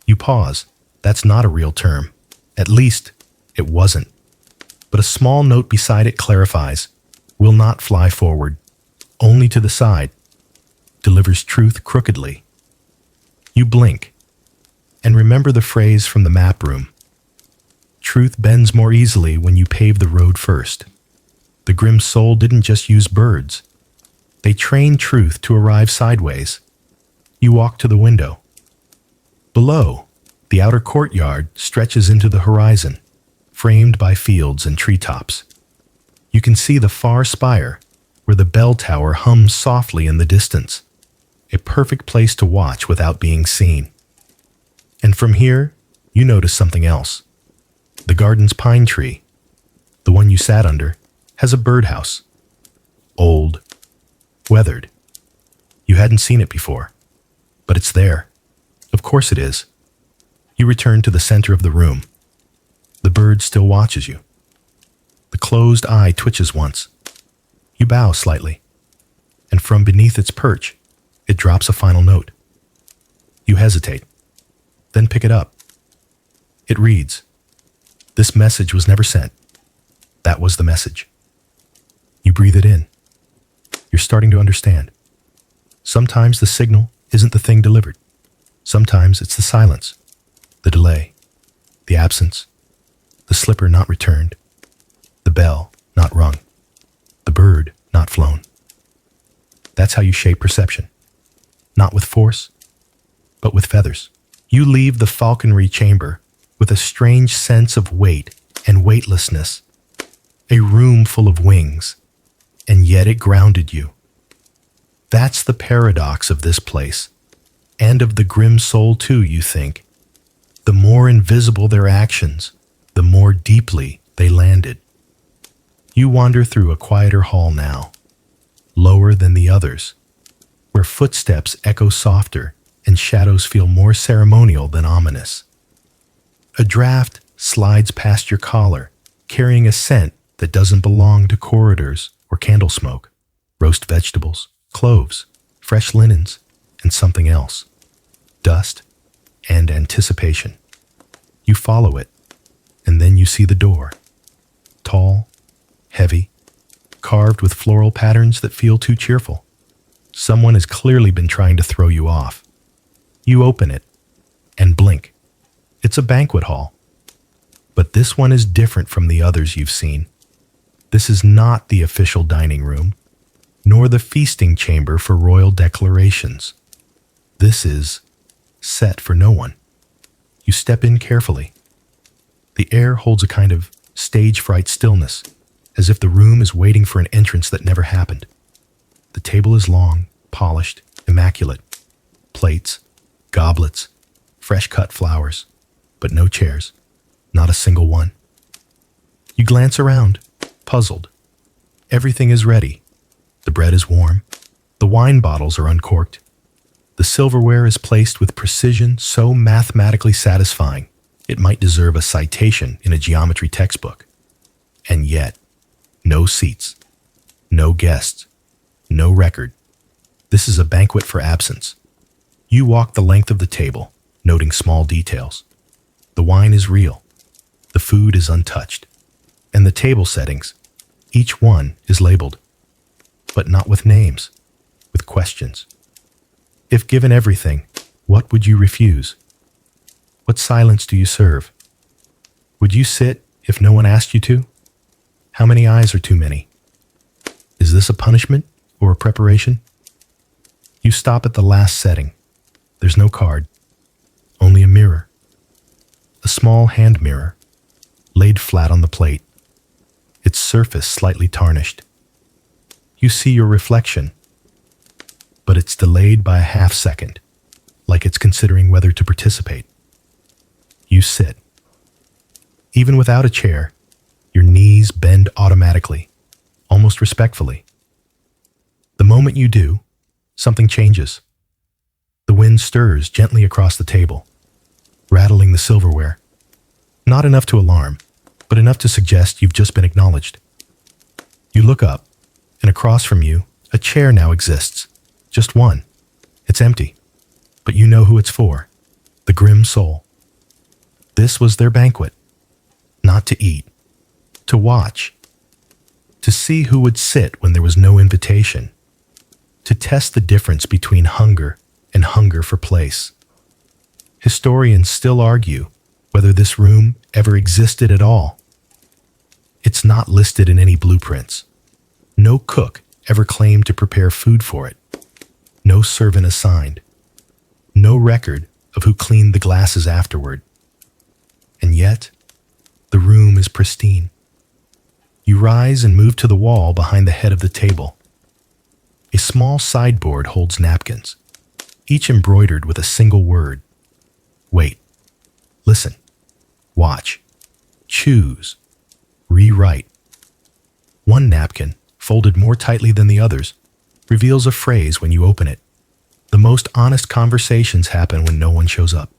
A: You pause. That's not a real term. At least, it wasn't. But a small note beside it clarifies, will not fly forward, only to the side, delivers truth crookedly. You blink, and remember the phrase from the map room. Truth bends more easily when you pave the road first. The GrimSoul didn't just use birds. They trained truth to arrive sideways. You walk to the window. Below, the outer courtyard stretches into the horizon, framed by fields and treetops. You can see the far spire, where the bell tower hums softly in the distance, a perfect place to watch without being seen. And from here, you notice something else. The garden's pine tree, the one you sat under, has a birdhouse. Old, weathered. You hadn't seen it before, but it's there. Of course it is. You return to the center of the room. The bird still watches you. The closed eye twitches once. You bow slightly, and from beneath its perch, it drops a final note. You hesitate, then pick it up. It reads, "This message was never sent." That was the message. You breathe it in. You're starting to understand. Sometimes the signal isn't the thing delivered. Sometimes it's the silence, the delay, the absence, the slipper not returned, the bell not rung, the bird not flown. That's how you shape perception. Not with force, but with feathers. You leave the falconry chamber with a strange sense of weight and weightlessness, a room full of wings, and yet it grounded you. That's the paradox of this place, and of the GrimSoul too, you think. The more invisible their actions, the more deeply they landed. You wander through a quieter hall now, lower than the others, where footsteps echo softer and shadows feel more ceremonial than ominous. A draft slides past your collar, carrying a scent that doesn't belong to corridors or candle smoke. Roast vegetables, cloves, fresh linens, and something else. Dust and anticipation. You follow it, and then you see the door. Tall, heavy, carved with floral patterns that feel too cheerful. Someone has clearly been trying to throw you off. You open it and blink. It's a banquet hall. But this one is different from the others you've seen. This is not the official dining room, nor the feasting chamber for royal declarations. This is set for no one. You step in carefully. The air holds a kind of stage fright stillness, as if the room is waiting for an entrance that never happened. The table is long, polished, immaculate. Plates, goblets, fresh-cut flowers, but no chairs, not a single one. You glance around, puzzled. Everything is ready. The bread is warm. The wine bottles are uncorked. The silverware is placed with precision so mathematically satisfying it might deserve a citation in a geometry textbook. And yet, no seats, no guests, no record. This is a banquet for absence. You walk the length of the table, noting small details. The wine is real. The food is untouched. And the table settings, each one is labeled, but not with names, with questions. If given everything, what would you refuse? What silence do you serve? Would you sit if no one asked you to? How many eyes are too many? Is this a punishment or a preparation? You stop at the last setting. There's no card, only a mirror. A small hand mirror, laid flat on the plate, its surface slightly tarnished. You see your reflection, but it's delayed by a half second, like it's considering whether to participate. You sit. Even without a chair, your knees bend automatically, almost respectfully. The moment you do, something changes. The wind stirs gently across the table, rattling the silverware. Not enough to alarm, but enough to suggest you've just been acknowledged. You look up, and across from you, a chair now exists. Just one. It's empty. But you know who it's for. The GrimSoul. This was their banquet. Not to eat. To watch. To see who would sit when there was no invitation. To test the difference between hunger and hunger for place. Historians still argue whether this room ever existed at all. It's not listed in any blueprints. No cook ever claimed to prepare food for it. No servant assigned. No record of who cleaned the glasses afterward. And yet, the room is pristine. You rise and move to the wall behind the head of the table. A small sideboard holds napkins, each embroidered with a single word. Wait. Listen. Watch. Choose. Rewrite. One napkin, folded more tightly than the others, reveals a phrase when you open it. The most honest conversations happen when no one shows up.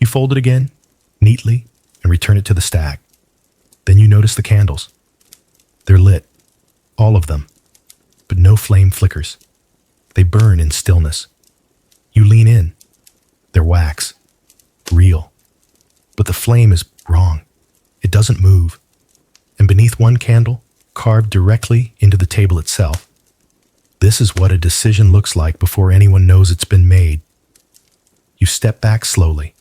A: You fold it again, neatly, and return it to the stack. Then you notice the candles. They're lit, all of them, but no flame flickers. They burn in stillness. You lean in. They're wax, real. But the flame is wrong. It doesn't move. And beneath one candle, carved directly into the table itself, this is what a decision looks like before anyone knows it's been made. You step back slowly.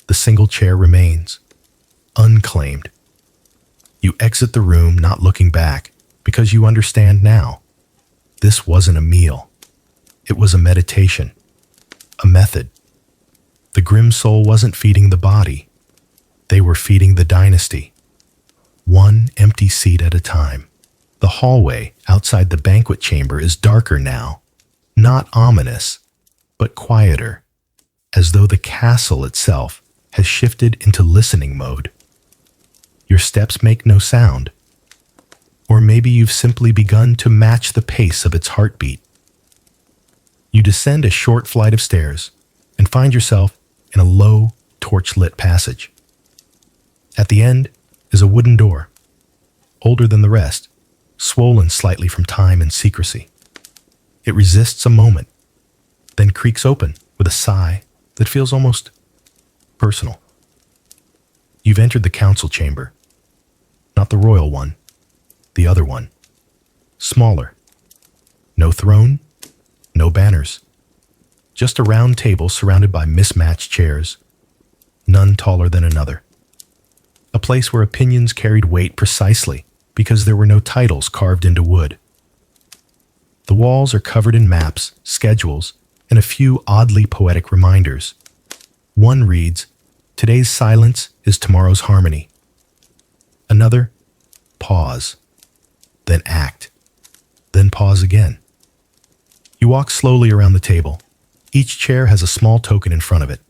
A: The single chair remains, unclaimed. You exit the room not looking back, because you understand now. This wasn't a meal. It was a meditation, a method. The GrimSoul wasn't feeding the body. They were feeding the dynasty. One empty seat at a time. The hallway outside the banquet chamber is darker now, not ominous, but quieter, as though the castle itself has shifted into listening mode. Your steps make no sound. Or maybe you've simply begun to match the pace of its heartbeat. You descend a short flight of stairs and find yourself in a low, torch-lit passage. At the end is a wooden door, older than the rest, swollen slightly from time and secrecy. It resists a moment, then creaks open with a sigh that feels almost personal. You've entered the council chamber. Not the royal one, the other one. Smaller. No throne, No banners. Just a round table surrounded by mismatched chairs, none taller than another. A place where opinions carried weight precisely because there were no titles carved into wood. The walls are covered in maps, schedules, and a few oddly poetic reminders. One reads, "Today's silence is tomorrow's harmony." Another, "Pause, then act, then pause again." You walk slowly around the table. Each chair has a small token in front of it,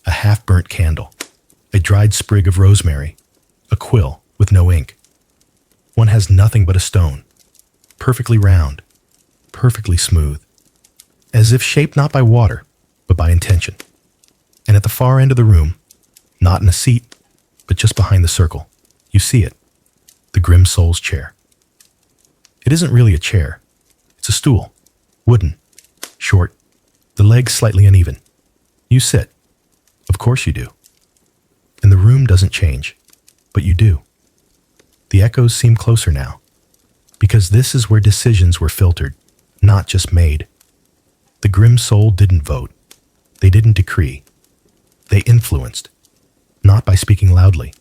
A: a half-burnt candle, a dried sprig of rosemary, a quill with no ink. One has nothing but a stone, perfectly round, perfectly smooth, as if shaped not by water, but by intention. And at the far end of the room, not in a seat, but just behind the circle, you see it, the GrimSoul's chair. It isn't really a chair. It's a stool, wooden, short, the legs slightly uneven. You sit. Of course you do. And the room doesn't change, but you do. The echoes seem closer now, because this is where decisions were filtered, not just made. The GrimSoul didn't vote. They didn't decree. They influenced, not by speaking loudly,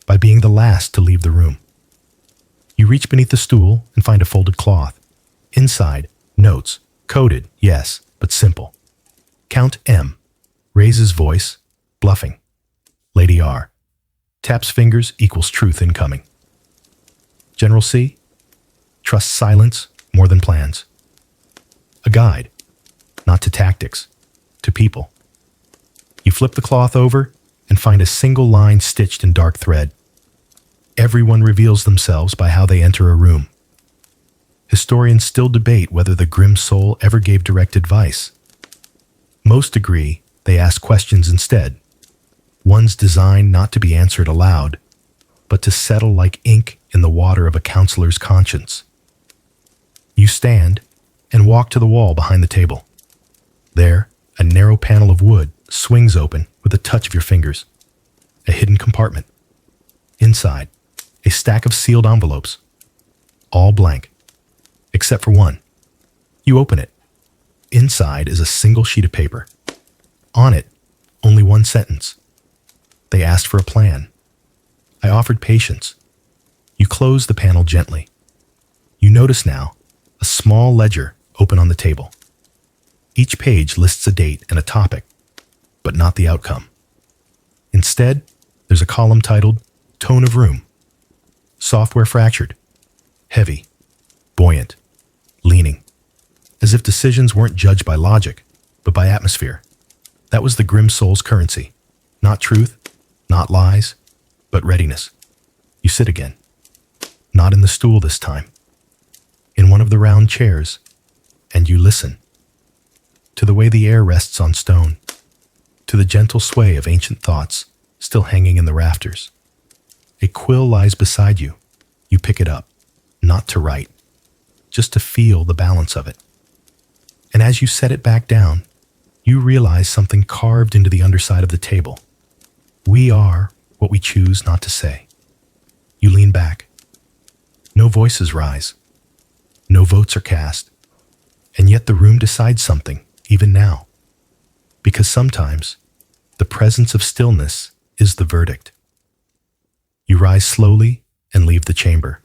A: by being the last to leave the room. You reach beneath the stool and find a folded cloth. Inside, notes, coded, yes, but simple. Count M, raises voice, bluffing. Lady R, taps fingers equals truth incoming. General C, trusts silence more than plans. A guide, not to tactics, to people. You flip the cloth over and find a single line stitched in dark thread. Everyone reveals themselves by how they enter a room. Historians still debate whether the GrimSoul ever gave direct advice. Most agree they asked questions instead, ones designed not to be answered aloud, but to settle like ink in the water of a counselor's conscience. You stand and walk to the wall behind the table. There, a narrow panel of wood swings open with a touch of your fingers. A hidden compartment. Inside, a stack of sealed envelopes. All blank, except for one. You open it. Inside is a single sheet of paper. On it, only one sentence. They asked for a plan. I offered patience. You close the panel gently. You notice now a small ledger open on the table. Each page lists a date and a topic, but not the outcome. Instead, there's a column titled Tone of Room. Software fractured, heavy, buoyant, leaning, as if decisions weren't judged by logic, but by atmosphere. That was the GrimSoul's currency. Not truth, not lies, but readiness. You sit again. Not in the stool this time. In one of the round chairs, and you listen. To the way the air rests on stone. To the gentle sway of ancient thoughts still hanging in the rafters. A quill lies beside you. You pick it up, not to write, just to feel the balance of it. And as you set it back down, you realize something carved into the underside of the table. We are what we choose not to say. You lean back. No voices rise. No votes are cast. And yet the room decides something, even now. Because sometimes, the presence of stillness is the verdict. You rise slowly and leave the chamber.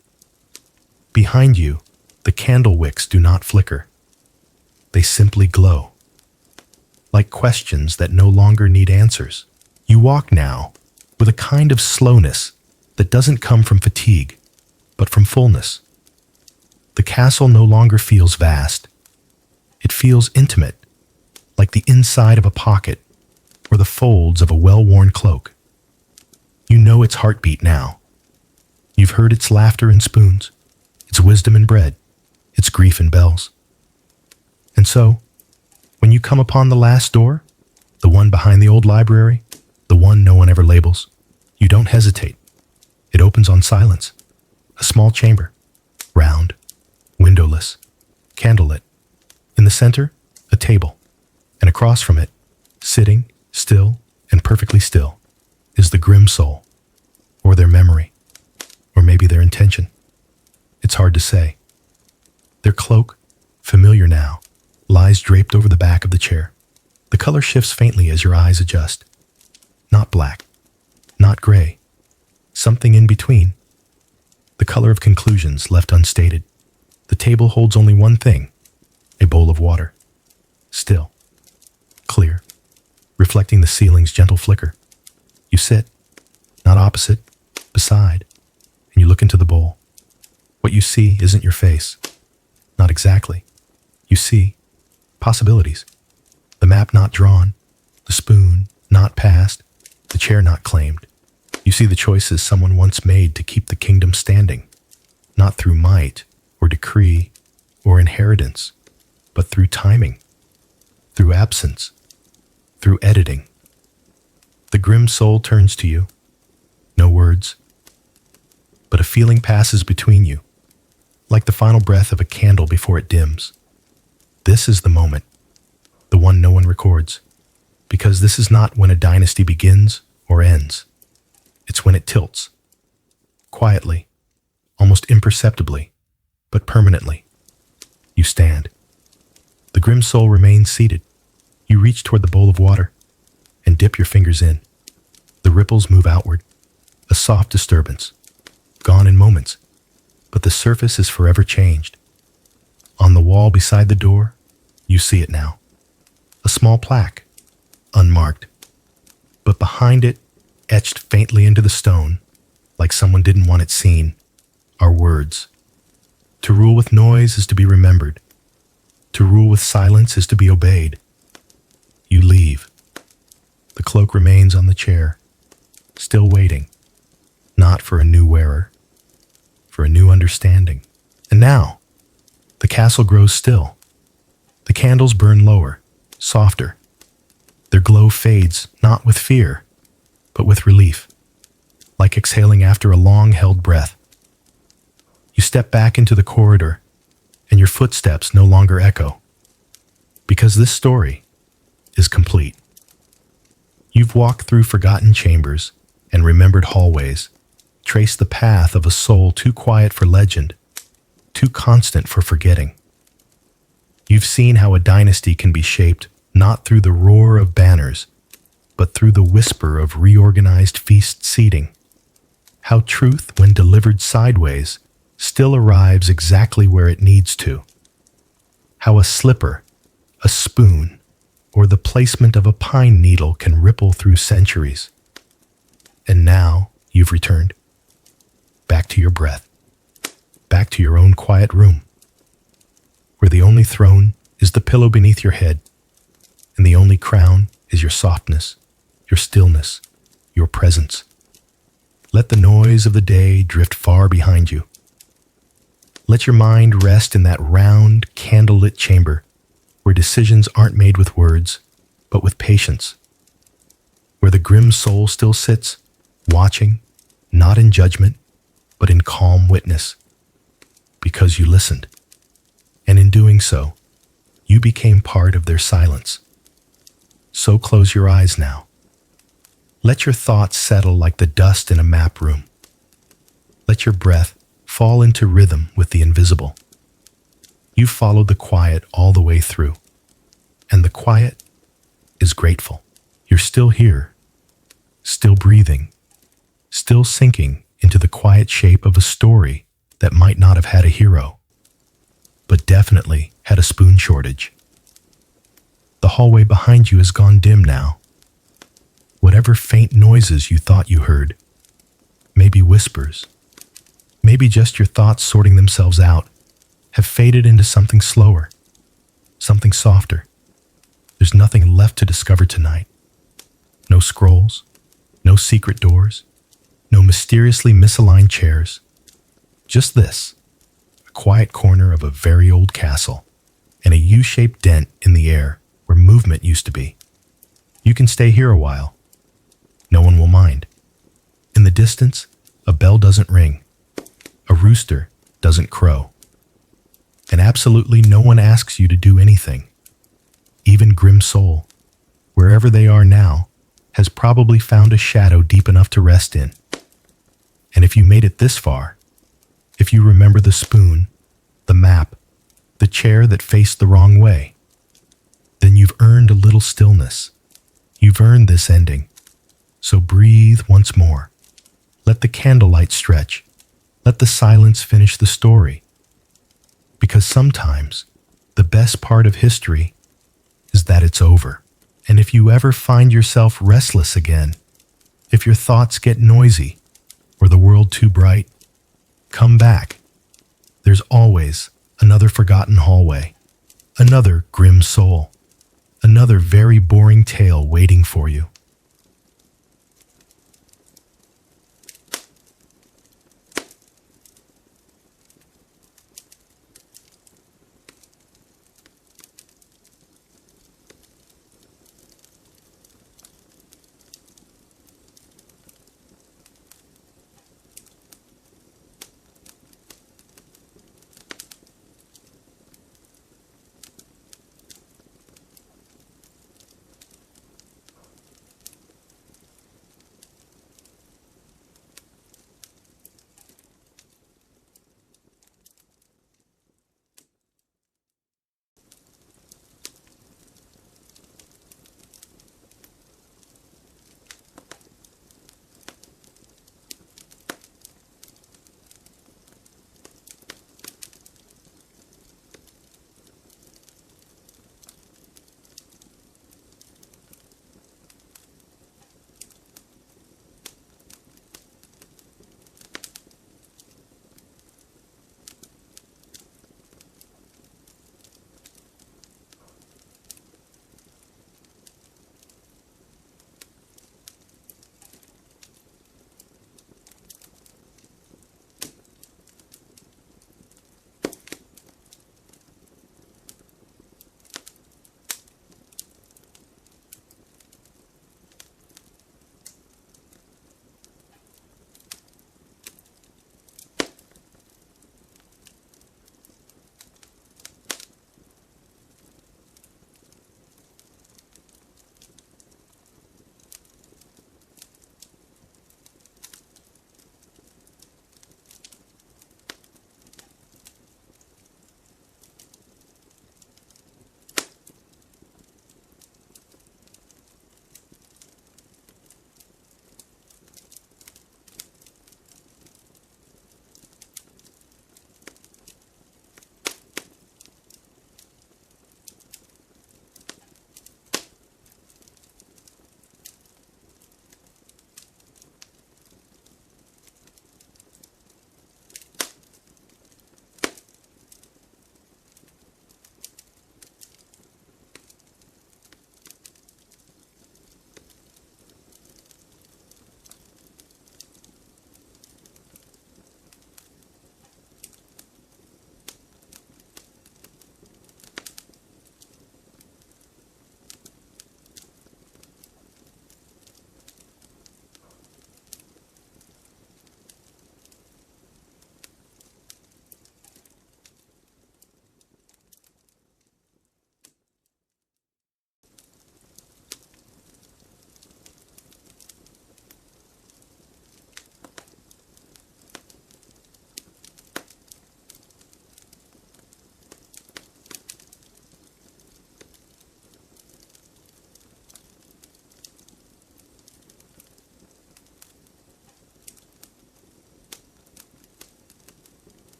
A: Behind you, the candle wicks do not flicker. They simply glow. Like questions that no longer need answers. You walk now with a kind of slowness that doesn't come from fatigue, but from fullness. The castle no longer feels vast. It feels intimate, like the inside of a pocket or the folds of a well-worn cloak. You know its heartbeat now. You've heard its laughter in spoons, its wisdom in bread, its grief in bells. And so, when you come upon the last door, the one behind the old library, the one no one ever labels, you don't hesitate. It opens on silence. A small chamber, round, windowless, candlelit. In the center, a table, and across from it, sitting, still and perfectly still, is the GrimSoul, or their memory, or maybe their intention. It's hard to say. Their cloak, familiar now, lies draped over the back of the chair. The color shifts faintly as your eyes adjust. Not black, not gray, something in between. The color of conclusions left unstated. The table holds only one thing, a bowl of water. Still, clear, reflecting the ceiling's gentle flicker. You sit, not opposite, beside, and you look into the bowl. What you see isn't your face. Not exactly. You see possibilities. The map not drawn, the spoon not passed, the chair not claimed. You see the choices someone once made to keep the kingdom standing, not through might or decree or inheritance, but through timing, through absence, through editing. The GrimSoul turns to you. No words, but a feeling passes between you, like the final breath of a candle before it dims. This is the moment, the one no one records, because this is not when a dynasty begins or ends. It's when it tilts, quietly, almost imperceptibly, but permanently. You stand. The GrimSoul remains seated. You reach toward the bowl of water and dip your fingers in. The ripples move outward, a soft disturbance, gone in moments, but the surface is forever changed. On the wall beside the door, you see it now. A small plaque, unmarked, but behind it, etched faintly into the stone, like someone didn't want it seen, are words. To rule with noise is to be remembered. To rule with silence is to be obeyed. You leave. The cloak remains on the chair, still waiting, not for a new wearer, for a new understanding. And now, the castle grows still. The candles burn lower, softer. Their glow fades not with fear, but with relief, like exhaling after a long-held breath. You step back into the corridor, and your footsteps no longer echo, because this story is complete. You've walked through forgotten chambers and remembered hallways, traced the path of a soul too quiet for legend, too constant for forgetting. You've seen how a dynasty can be shaped not through the roar of banners, but through the whisper of reorganized feast seating. How truth, when delivered sideways, still arrives exactly where it needs to. How a slipper, a spoon, or the placement of a pine needle can ripple through centuries. And now you've returned. Back to your breath. Back to your own quiet room, where the only throne is the pillow beneath your head, and the only crown is your softness, your stillness, your presence. Let the noise of the day drift far behind you. Let your mind rest in that round, candlelit chamber where decisions aren't made with words, but with patience. Where the GrimSoul still sits, watching, not in judgment, but in calm witness. Because you listened. And in doing so, you became part of their silence. So close your eyes now. Let your thoughts settle like the dust in a map room. Let your breath fall into rhythm with the invisible. You followed the quiet all the way through, and the quiet is grateful. You're still here, still breathing, still sinking into the quiet shape of a story that might not have had a hero, but definitely had a spoon shortage. The hallway behind you has gone dim now. Whatever faint noises you thought you heard, maybe whispers, maybe just your thoughts sorting themselves out, have faded into something slower, something softer. There's nothing left to discover tonight. No scrolls, no secret doors, no mysteriously misaligned chairs. Just this, a quiet corner of a very old castle, and a U-shaped dent in the air where movement used to be. You can stay here a while. No one will mind. In the distance, a bell doesn't ring. A rooster doesn't crow. And absolutely no one asks you to do anything. Even GrimSoul, wherever they are now, has probably found a shadow deep enough to rest in. And if you made it this far, if you remember the spoon, the map, the chair that faced the wrong way, you've earned a little stillness. You've earned this ending. So breathe once more. Let the candlelight stretch. Let the silence finish the story. Because sometimes the best part of history is that it's over. And if you ever find yourself restless again, if your thoughts get noisy or the world too bright, come back. There's always another forgotten hallway, another grim soul, another very boring tale waiting for you.